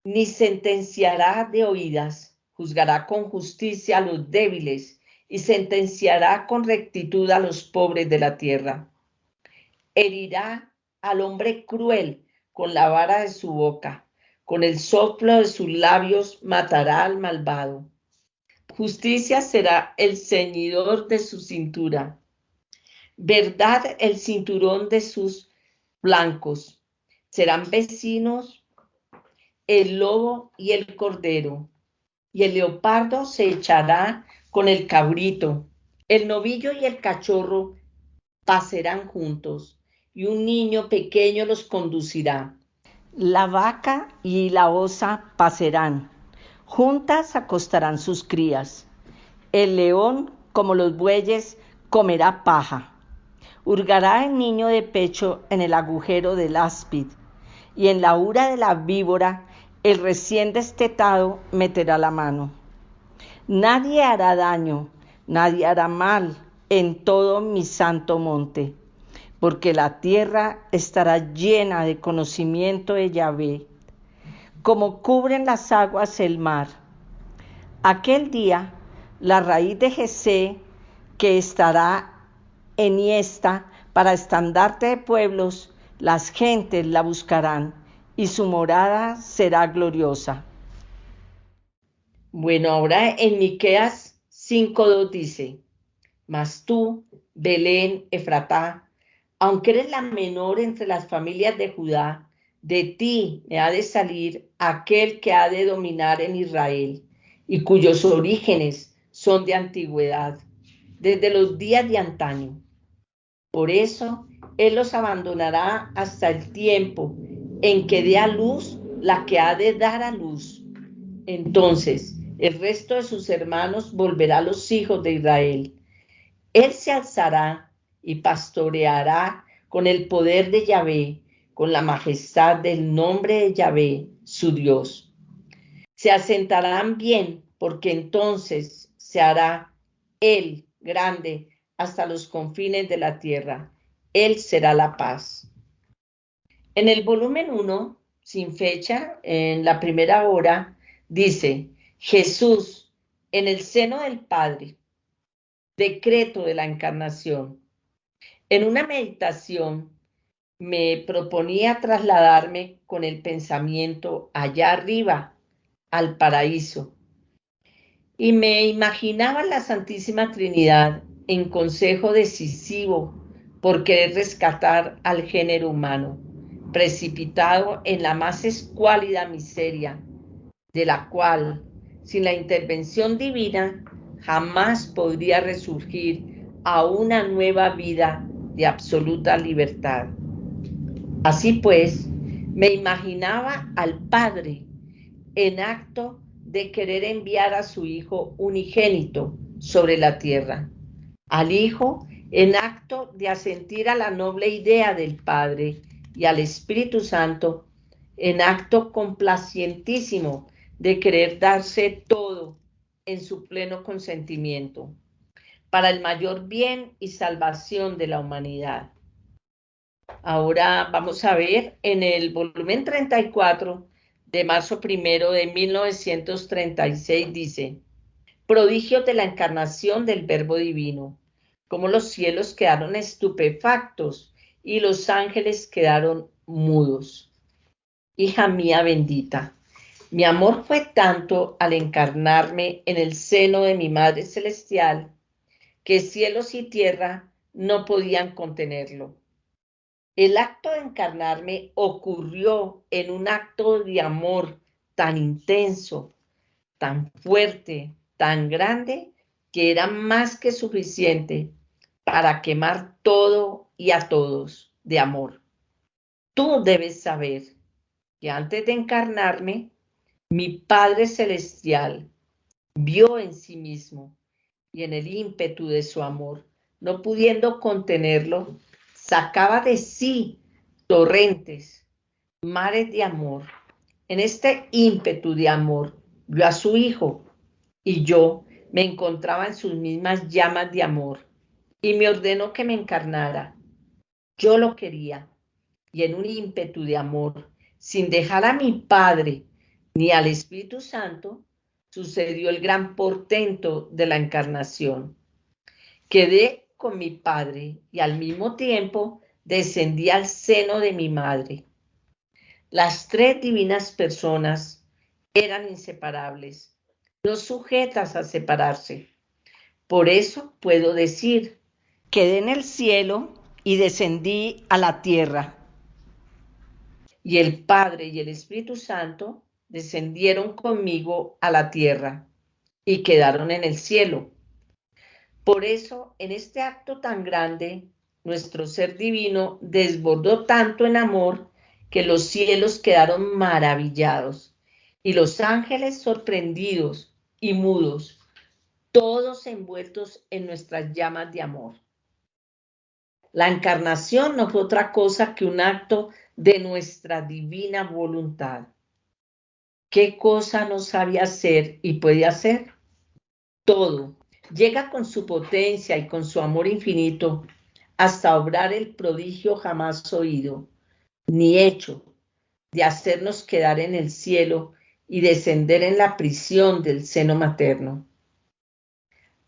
[SPEAKER 1] ni sentenciará de oídas. Juzgará con justicia a los débiles y sentenciará con rectitud a los pobres de la tierra. Herirá al hombre cruel con la vara de su boca, con el soplo de sus labios matará al malvado. Justicia será el ceñidor de su cintura, verdad el cinturón de sus flancos. Serán vecinos el lobo y el cordero, y el leopardo se echará con el cabrito. El novillo y el cachorro pasarán juntos, y un niño pequeño los conducirá. La vaca y la osa pasarán, juntas acostarán sus crías. El león, como los bueyes, comerá paja. Hurgará el niño de pecho en el agujero del áspid, y en la ura de la víbora el recién destetado meterá la mano. Nadie hará daño, nadie hará mal en todo mi santo monte, porque la tierra estará llena de conocimiento de Yahvé, como cubren las aguas el mar. Aquel día, la raíz de Jesé, que estará enhiesta para estandarte de pueblos, las gentes la buscarán, y su morada será gloriosa. Bueno, ahora en Miqueas 5:2 dice: mas tú, Belén Efratá, aunque eres la menor entre las familias de Judá, de ti me ha de salir aquel que ha de dominar en Israel, y cuyos orígenes son de antigüedad, desde los días de antaño. Por eso él los abandonará hasta el tiempo en que dé a luz la que ha de dar a luz. Entonces el resto de sus hermanos volverá a los hijos de Israel. Él se alzará y pastoreará con el poder de Yahvé, con la majestad del nombre de Yahvé, su Dios. Se asentarán bien, porque entonces se hará Él grande hasta los confines de la tierra. Él será la paz. En el volumen 1, sin fecha, en la primera hora, dice, Jesús en el seno del Padre, decreto de la encarnación. En una meditación me proponía trasladarme con el pensamiento allá arriba, al paraíso, y me imaginaba la Santísima Trinidad en consejo decisivo por querer rescatar al género humano, precipitado en la más escuálida miseria, de la cual, sin la intervención divina, jamás podría resurgir a una nueva vida de absoluta libertad. Así pues, me imaginaba al Padre en acto de querer enviar a su Hijo unigénito sobre la tierra, al Hijo en acto de asentir a la noble idea del Padre y al Espíritu Santo en acto complacientísimo de querer darse todo en su pleno consentimiento para el mayor bien y salvación de la humanidad. Ahora vamos a ver en el volumen 34 de marzo 1 de 1936 dice, prodigios de la encarnación del Verbo Divino, como los cielos quedaron estupefactos y los ángeles quedaron mudos. Hija mía bendita, mi amor fue tanto al encarnarme en el seno de mi Madre Celestial que cielos y tierra no podían contenerlo. El acto de encarnarme ocurrió en un acto de amor tan intenso, tan fuerte, tan grande, que era más que suficiente para quemar todo y a todos de amor. Tú debes saber que antes de encarnarme, mi Padre Celestial vio en sí mismo y en el ímpetu de su amor, no pudiendo contenerlo, sacaba de sí torrentes, mares de amor. En este ímpetu de amor, vio a su Hijo y yo me encontraba en sus mismas llamas de amor y me ordenó que me encarnara. Yo lo quería y en un ímpetu de amor, sin dejar a mi Padre ni al Espíritu Santo, sucedió el gran portento de la encarnación. Quedé con mi Padre y al mismo tiempo descendí al seno de mi Madre. Las tres divinas personas eran inseparables, no sujetas a separarse. Por eso puedo decir, quedé en el cielo y descendí a la tierra. Y el Padre y el Espíritu Santo descendieron conmigo a la tierra y quedaron en el cielo. Por eso, en este acto tan grande, nuestro ser divino desbordó tanto en amor que los cielos quedaron maravillados y los ángeles sorprendidos y mudos, todos envueltos en nuestras llamas de amor. La encarnación no fue otra cosa que un acto de nuestra divina voluntad. ¿Qué cosa no sabe hacer y puede hacer? Todo. Llega con su potencia y con su amor infinito hasta obrar el prodigio jamás oído, ni hecho, de hacernos quedar en el cielo y descender en la prisión del seno materno.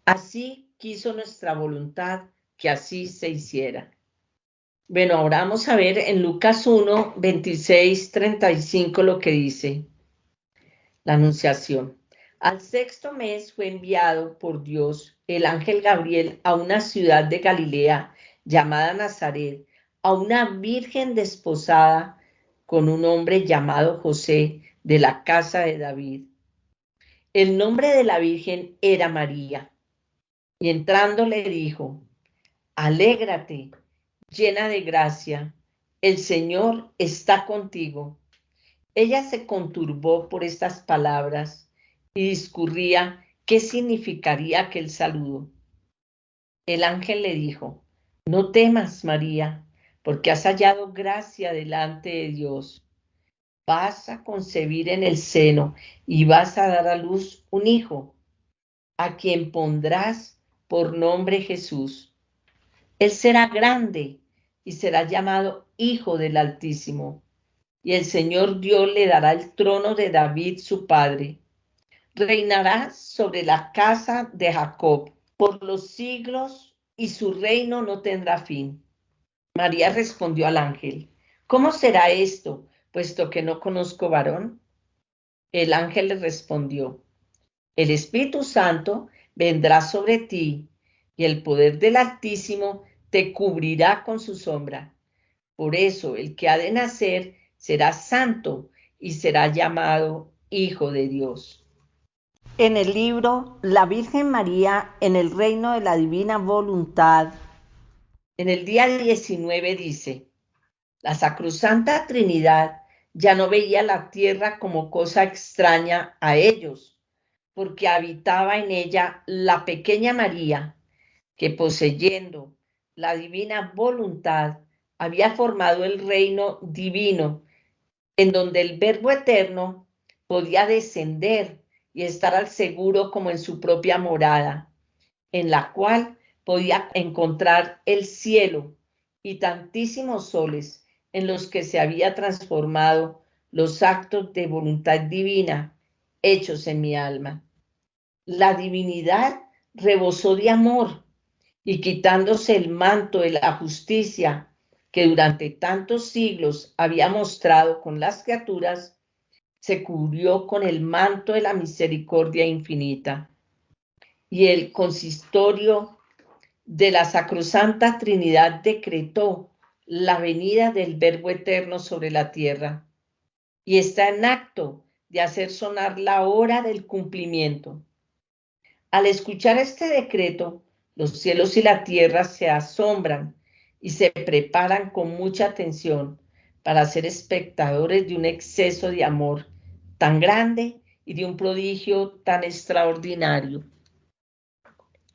[SPEAKER 1] Así quiso nuestra voluntad que así se hiciera. Bueno, ahora vamos a ver en Lucas 1, 26, 35 lo que dice la Anunciación. Al sexto mes fue enviado por Dios el ángel Gabriel a una ciudad de Galilea llamada Nazaret, a una virgen desposada con un hombre llamado José de la casa de David. El nombre de la virgen era María. Y entrando le dijo, alégrate, llena de gracia, el Señor está contigo. Ella se conturbó por estas palabras y discurría qué significaría aquel saludo. El ángel le dijo, no temas, María, porque has hallado gracia delante de Dios. Vas a concebir en el seno y vas a dar a luz un hijo, a quien pondrás por nombre Jesús. Él será grande y será llamado Hijo del Altísimo. Y el Señor Dios le dará el trono de David su padre. Reinará sobre la casa de Jacob por los siglos y su reino no tendrá fin. María respondió al ángel: ¿Cómo será esto, puesto que no conozco varón? El ángel le respondió: El Espíritu Santo vendrá sobre ti y el poder del Altísimo te cubrirá con su sombra. Por eso el que ha de nacer será santo y será llamado Hijo de Dios. En el libro La Virgen María en el reino de la divina voluntad, en el día 19 dice: La Sacrosanta Trinidad ya no veía la tierra como cosa extraña a ellos, porque habitaba en ella la pequeña María, que poseyendo la divina voluntad había formado el reino divino, en donde el Verbo eterno podía descender y estar al seguro como en su propia morada, en la cual podía encontrar el cielo y tantísimos soles en los que se había transformado los actos de voluntad divina hechos en mi alma. La divinidad rebosó de amor y quitándose el manto de la justicia que durante tantos siglos había mostrado con las criaturas, se cubrió con el manto de la misericordia infinita. Y el consistorio de la Sacrosanta Trinidad decretó la venida del Verbo Eterno sobre la tierra y está en acto de hacer sonar la hora del cumplimiento. Al escuchar este decreto, los cielos y la tierra se asombran y se preparan con mucha atención para ser espectadores de un exceso de amor tan grande y de un prodigio tan extraordinario.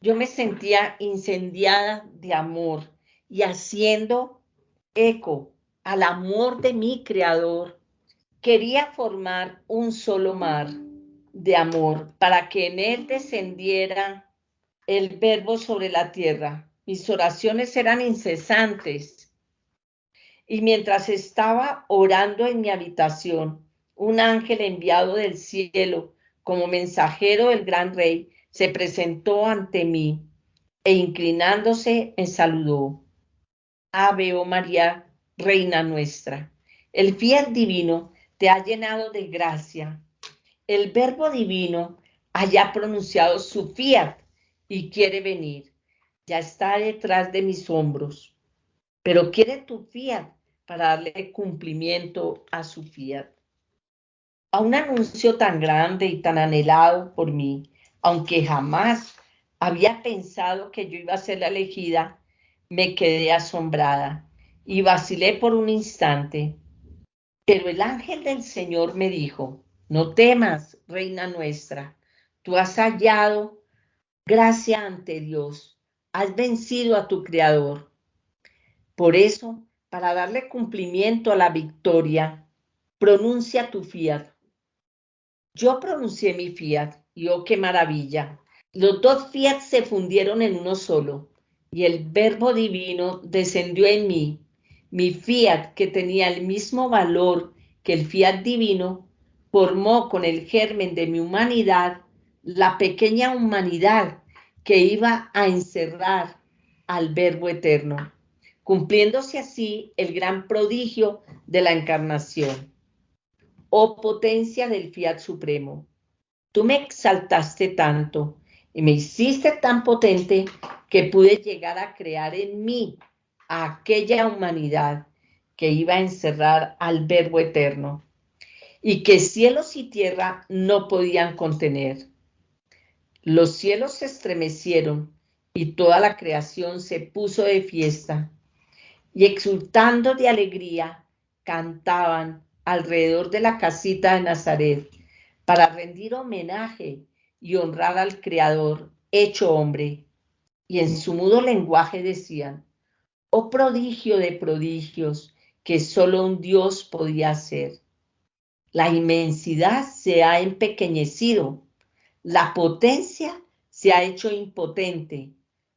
[SPEAKER 1] Yo me sentía incendiada de amor y haciendo eco al amor de mi Creador, quería formar un solo mar de amor para que en él descendiera el Verbo sobre la tierra. Mis oraciones eran incesantes y mientras estaba orando en mi habitación, un ángel enviado del cielo como mensajero del gran rey se presentó ante mí e inclinándose me saludó. Ave, oh María, Reina nuestra, el fiat divino te ha llenado de gracia. El Verbo divino haya pronunciado su fiat y quiere venir. Ya está detrás de mis hombros, pero quiere tu fiat para darle cumplimiento a su fiat. A un anuncio tan grande y tan anhelado por mí, aunque jamás había pensado que yo iba a ser la elegida, me quedé asombrada y vacilé por un instante. Pero el ángel del Señor me dijo: No temas, reina nuestra, tú has hallado gracia ante Dios, has vencido a tu Creador. Por eso, para darle cumplimiento a la victoria, pronuncia tu fiat. Yo pronuncié mi fiat, y oh, qué maravilla. Los dos fiat se fundieron en uno solo, y el Verbo divino descendió en mí. Mi fiat, que tenía el mismo valor que el fiat divino, formó con el germen de mi humanidad la pequeña humanidad que iba a encerrar al Verbo eterno, cumpliéndose así el gran prodigio de la encarnación. Oh potencia del fiat supremo, tú me exaltaste tanto y me hiciste tan potente que pude llegar a crear en mí a aquella humanidad que iba a encerrar al Verbo eterno y que cielos y tierra no podían contener. Los cielos se estremecieron y toda la creación se puso de fiesta y exultando de alegría cantaban alrededor de la casita de Nazaret para rendir homenaje y honrar al Creador hecho hombre. Y en su mudo lenguaje decían: oh prodigio de prodigios que solo un Dios podía hacer. La inmensidad se ha empequeñecido, la potencia se ha hecho impotente.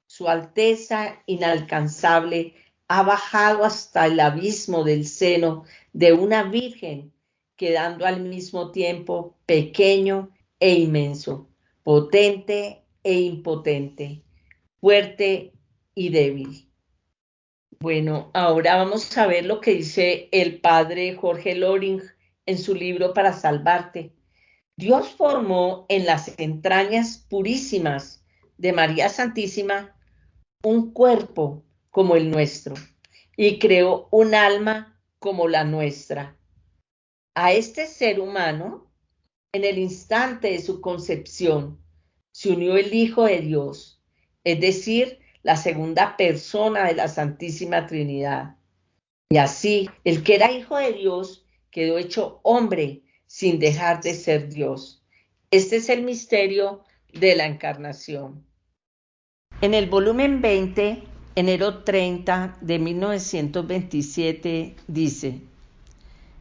[SPEAKER 1] Su Alteza inalcanzable ha bajado hasta el abismo del seno de una virgen, quedando al mismo tiempo pequeño e inmenso, potente e impotente, fuerte y débil. Bueno, ahora vamos a ver lo que dice el padre Jorge Loring en su libro Para Salvarte. Dios formó en las entrañas purísimas de María Santísima un cuerpo como el nuestro y creó un alma como la nuestra. A este ser humano, en el instante de su concepción, se unió el Hijo de Dios, es decir, la segunda persona de la Santísima Trinidad. Y así, el que era Hijo de Dios quedó hecho hombre sin dejar de ser Dios. Este es el misterio de la encarnación. En el volumen 20, enero 30 de 1927, dice: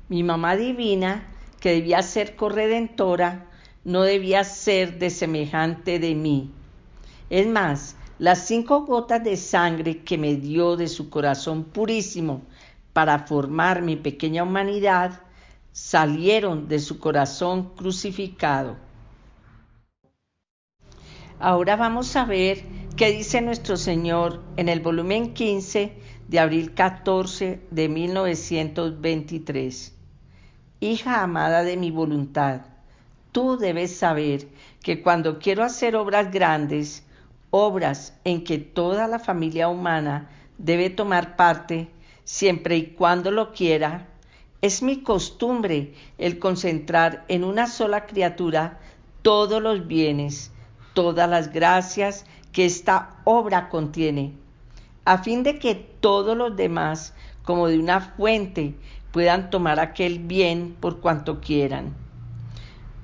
[SPEAKER 1] mi mamá divina, que debía ser corredentora, no debía ser de semejante de mí. Es más, las 5 gotas de sangre que me dio de su corazón purísimo para formar mi pequeña humanidad, salieron de su corazón crucificado. Ahora vamos a ver qué dice nuestro Señor en el volumen 15 de abril 14 de 1923. Hija amada de mi voluntad, tú debes saber que cuando quiero hacer obras grandes, obras en que toda la familia humana debe tomar parte, siempre y cuando lo quiera, es mi costumbre el concentrar en una sola criatura todos los bienes, todas las gracias que esta obra contiene, a fin de que todos los demás, como de una fuente, puedan tomar aquel bien por cuanto quieran.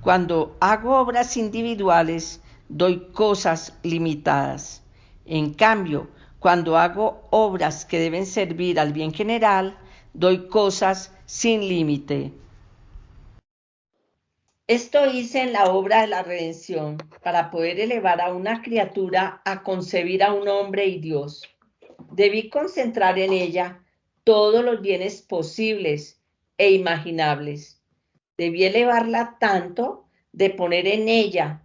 [SPEAKER 1] Cuando hago obras individuales, doy cosas limitadas. En cambio, cuando hago obras que deben servir al bien general, doy cosas sin límite. Esto hice en la obra de la redención para poder elevar a una criatura a concebir a un hombre y Dios. Debí concentrar en ella todos los bienes posibles e imaginables. Debí elevarla tanto de poner en ella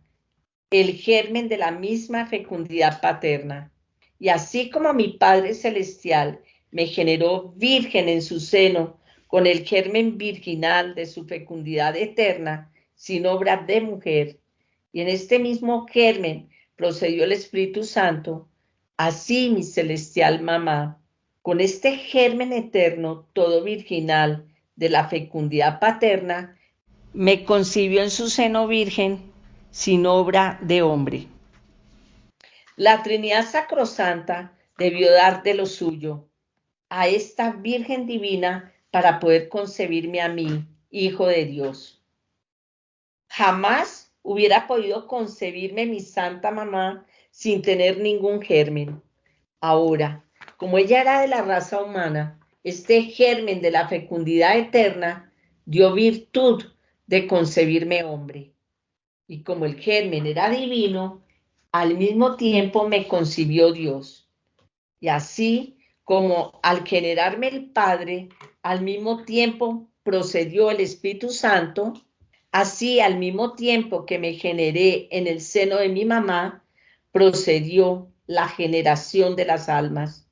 [SPEAKER 1] el germen de la misma fecundidad paterna. Y así como mi Padre Celestial me generó virgen en su seno con el germen virginal de su fecundidad eterna, sin obra de mujer, y en este mismo germen procedió el Espíritu Santo, así mi celestial mamá, con este germen eterno, todo virginal de la fecundidad paterna, me concibió en su seno virgen, sin obra de hombre. La Trinidad Sacrosanta debió dar de lo suyo a esta Virgen Divina para poder concebirme a mí, Hijo de Dios. Jamás hubiera podido concebirme mi Santa Mamá sin tener ningún germen. Ahora, como ella era de la raza humana, este germen de la fecundidad eterna dio virtud de concebirme hombre. Y como el germen era divino, al mismo tiempo me concibió Dios. Y así como al generarme el Padre, al mismo tiempo procedió el Espíritu Santo, así al mismo tiempo que me generé en el seno de mi mamá, procedió la generación de las almas.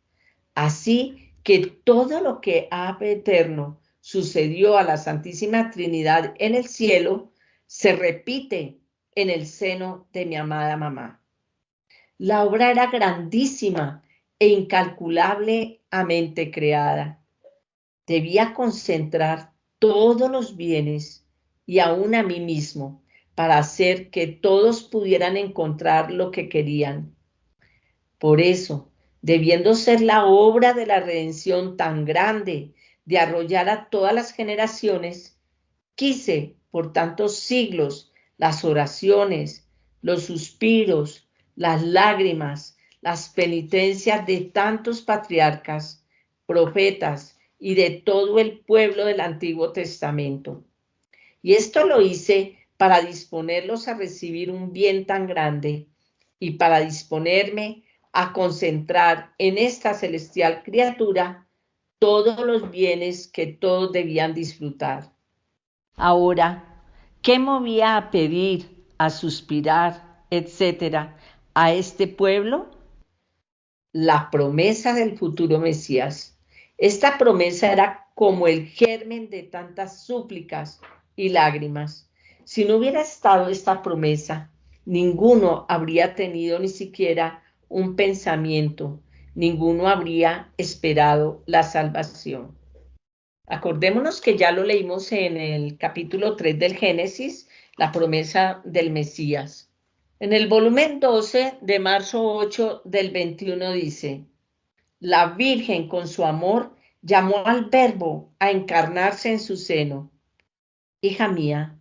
[SPEAKER 1] Así que todo lo que Ave Eterno sucedió a la Santísima Trinidad en el cielo, se repite en el seno de mi amada mamá. La obra era grandísima e incalculablemente creada. Debía concentrar todos los bienes y aún a mí mismo para hacer que todos pudieran encontrar lo que querían. Por eso, debiendo ser la obra de la redención tan grande de arrollar a todas las generaciones, quise por tantos siglos las oraciones, los suspiros, las lágrimas, las penitencias de tantos patriarcas, profetas y de todo el pueblo del Antiguo Testamento. Y esto lo hice para disponerlos a recibir un bien tan grande, y para disponerme a concentrar en esta celestial criatura todos los bienes que todos debían disfrutar. Ahora, ¿qué movía a pedir, a suspirar, etcétera, a este pueblo? La promesa del futuro Mesías. Esta promesa era como el germen de tantas súplicas y lágrimas. Si no hubiera estado esta promesa, ninguno habría tenido ni siquiera un pensamiento, ninguno habría esperado la salvación. Acordémonos que ya lo leímos en el capítulo 3 del Génesis, la promesa del Mesías. En el volumen 12 de marzo 8 del 21 dice: la Virgen con su amor llamó al Verbo a encarnarse en su seno. Hija mía,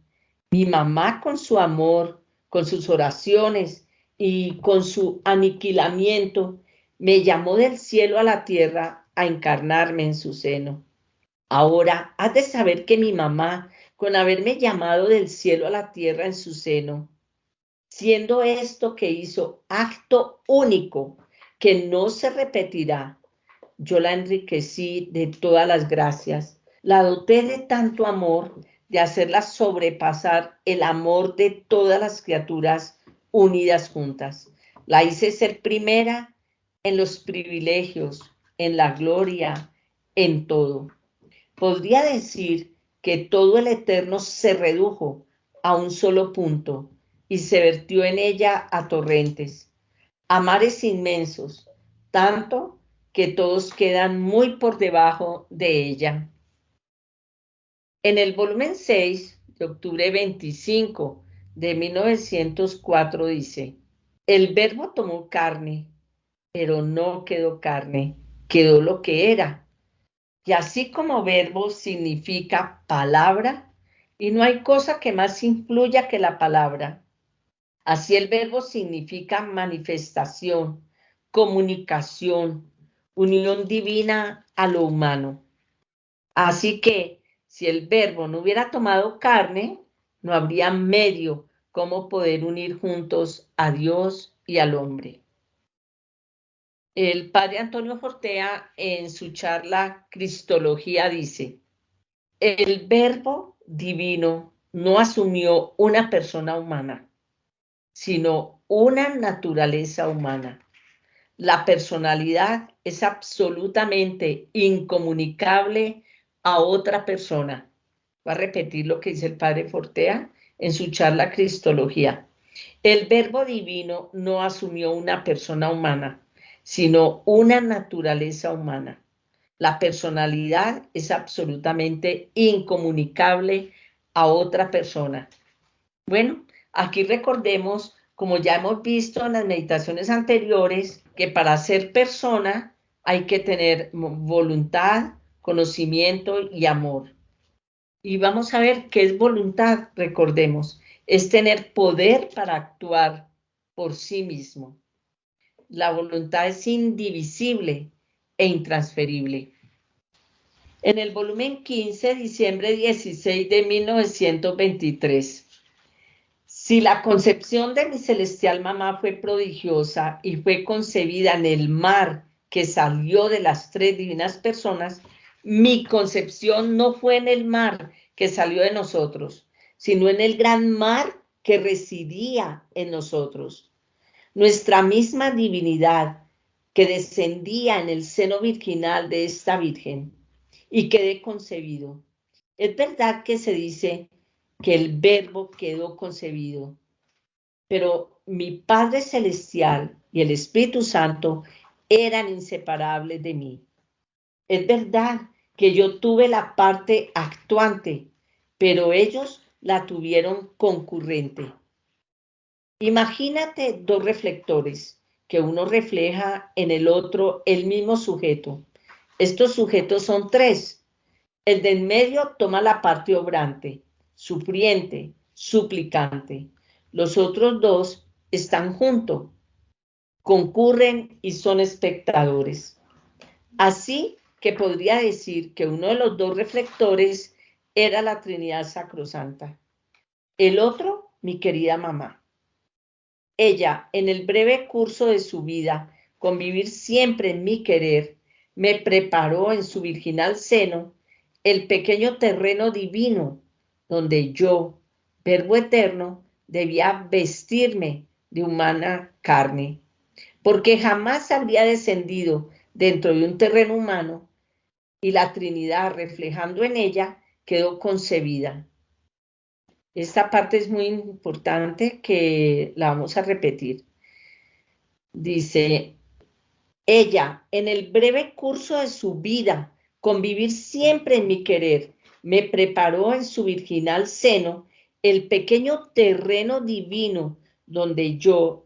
[SPEAKER 1] mi mamá con su amor, con sus oraciones y con su aniquilamiento, me llamó del cielo a la tierra a encarnarme en su seno. Ahora has de saber que mi mamá, con haberme llamado del cielo a la tierra en su seno, siendo esto que hizo acto único, que no se repetirá, yo la enriquecí de todas las gracias, la doté de tanto amor, de hacerla sobrepasar el amor de todas las criaturas unidas juntas. La hice ser primera en los privilegios, en la gloria, en todo. Podría decir que todo el eterno se redujo a un solo punto y se vertió en ella a torrentes, a mares inmensos, tanto que todos quedan muy por debajo de ella. En el volumen 6 de octubre 25 de 1904 dice: el Verbo tomó carne, pero no quedó carne, quedó lo que era. Y así como verbo significa palabra, y no hay cosa que más influya que la palabra, así el verbo significa manifestación, comunicación, unión divina a lo humano. Así que si el verbo no hubiera tomado carne, no habría medio cómo poder unir juntos a Dios y al hombre. El padre Antonio Fortea, en su charla Cristología, dice: el verbo divino no asumió una persona humana, sino una naturaleza humana. La personalidad es absolutamente incomunicable a otra persona. Va a repetir lo que dice el padre Fortea en su charla Cristología. El verbo divino no asumió una persona humana, sino una naturaleza humana. La personalidad es absolutamente incomunicable a otra persona. Bueno, aquí recordemos, como ya hemos visto en las meditaciones anteriores, que para ser persona hay que tener voluntad, conocimiento y amor. Y vamos a ver qué es voluntad, recordemos, es tener poder para actuar por sí mismo. La voluntad es indivisible e intransferible. En el volumen 15, diciembre 16 de 1923. Si la concepción de mi celestial mamá fue prodigiosa y fue concebida en el mar que salió de las tres divinas personas, mi concepción no fue en el mar que salió de nosotros, sino en el gran mar que residía en nosotros. Nuestra misma divinidad que descendía en el seno virginal de esta Virgen y quedé concebido. Es verdad que se dice que el verbo quedó concebido, pero mi Padre Celestial y el Espíritu Santo eran inseparables de mí. Es verdad que yo tuve la parte actuante, pero ellos la tuvieron concurrente. Imagínate dos reflectores, que uno refleja en el otro el mismo sujeto. Estos sujetos son tres. El de en medio toma la parte obrante, sufriente, suplicante. Los otros dos están juntos, concurren y son espectadores. Así que podría decir que uno de los dos reflectores era la Trinidad Sacrosanta. El otro, mi querida mamá. Ella, en el breve curso de su vida, con vivir siempre en mi querer, me preparó en su virginal seno el pequeño terreno divino donde yo, Verbo eterno, debía vestirme de humana carne, porque jamás habría descendido dentro de un terreno humano y la Trinidad, reflejando en ella, quedó concebida. Esta parte es muy importante que la vamos a repetir. Dice, ella, en el breve curso de su vida, con vivir siempre en mi querer, me preparó en su virginal seno el pequeño terreno divino donde yo,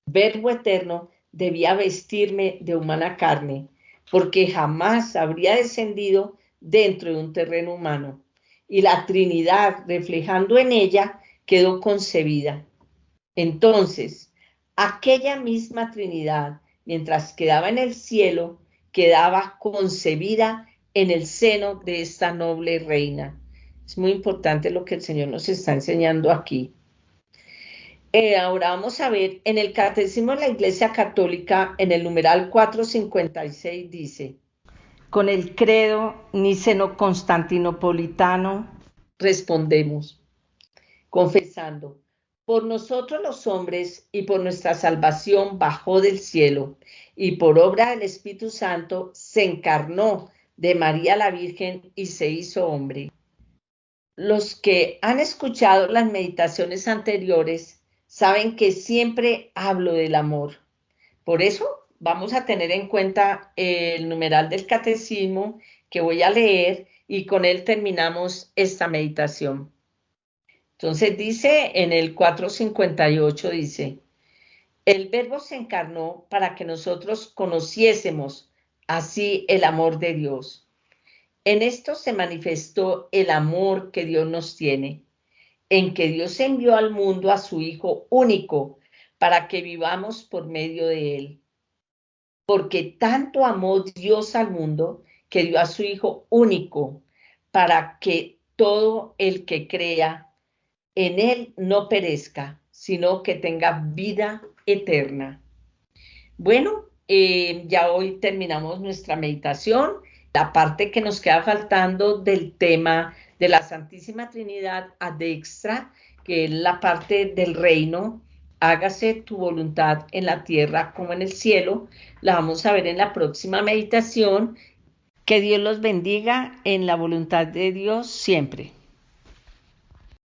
[SPEAKER 1] Verbo eterno, debía vestirme de humana carne, porque jamás habría descendido dentro de un terreno humano. Y la Trinidad, reflejando en ella, quedó concebida. Entonces, aquella misma Trinidad, mientras quedaba en el cielo, quedaba concebida en el seno de esta noble reina. Es muy importante lo que el Señor nos está enseñando aquí. Ahora vamos a ver, en el Catecismo de la Iglesia Católica, en el numeral 456, dice, con el credo niceno-constantinopolitano respondemos, confesando, por nosotros los hombres y por nuestra salvación bajó del cielo, y por obra del Espíritu Santo se encarnó de María la Virgen y se hizo hombre. Los que han escuchado las meditaciones anteriores saben que siempre hablo del amor. Por eso vamos a tener en cuenta el numeral del catecismo que voy a leer y con él terminamos esta meditación. Entonces dice en el 458, dice, el Verbo se encarnó para que nosotros conociésemos así el amor de Dios. En esto se manifestó el amor que Dios nos tiene, en que Dios envió al mundo a su Hijo único para que vivamos por medio de él. Porque tanto amó Dios al mundo que dio a su Hijo único para que todo el que crea en él no perezca, sino que tenga vida eterna. Bueno, ya hoy terminamos nuestra meditación. La parte que nos queda faltando del tema de la Santísima Trinidad ad extra, que es la parte del reino, hágase tu voluntad en la tierra como en el cielo, la vamos a ver en la próxima meditación. Que Dios los bendiga en la voluntad de Dios siempre.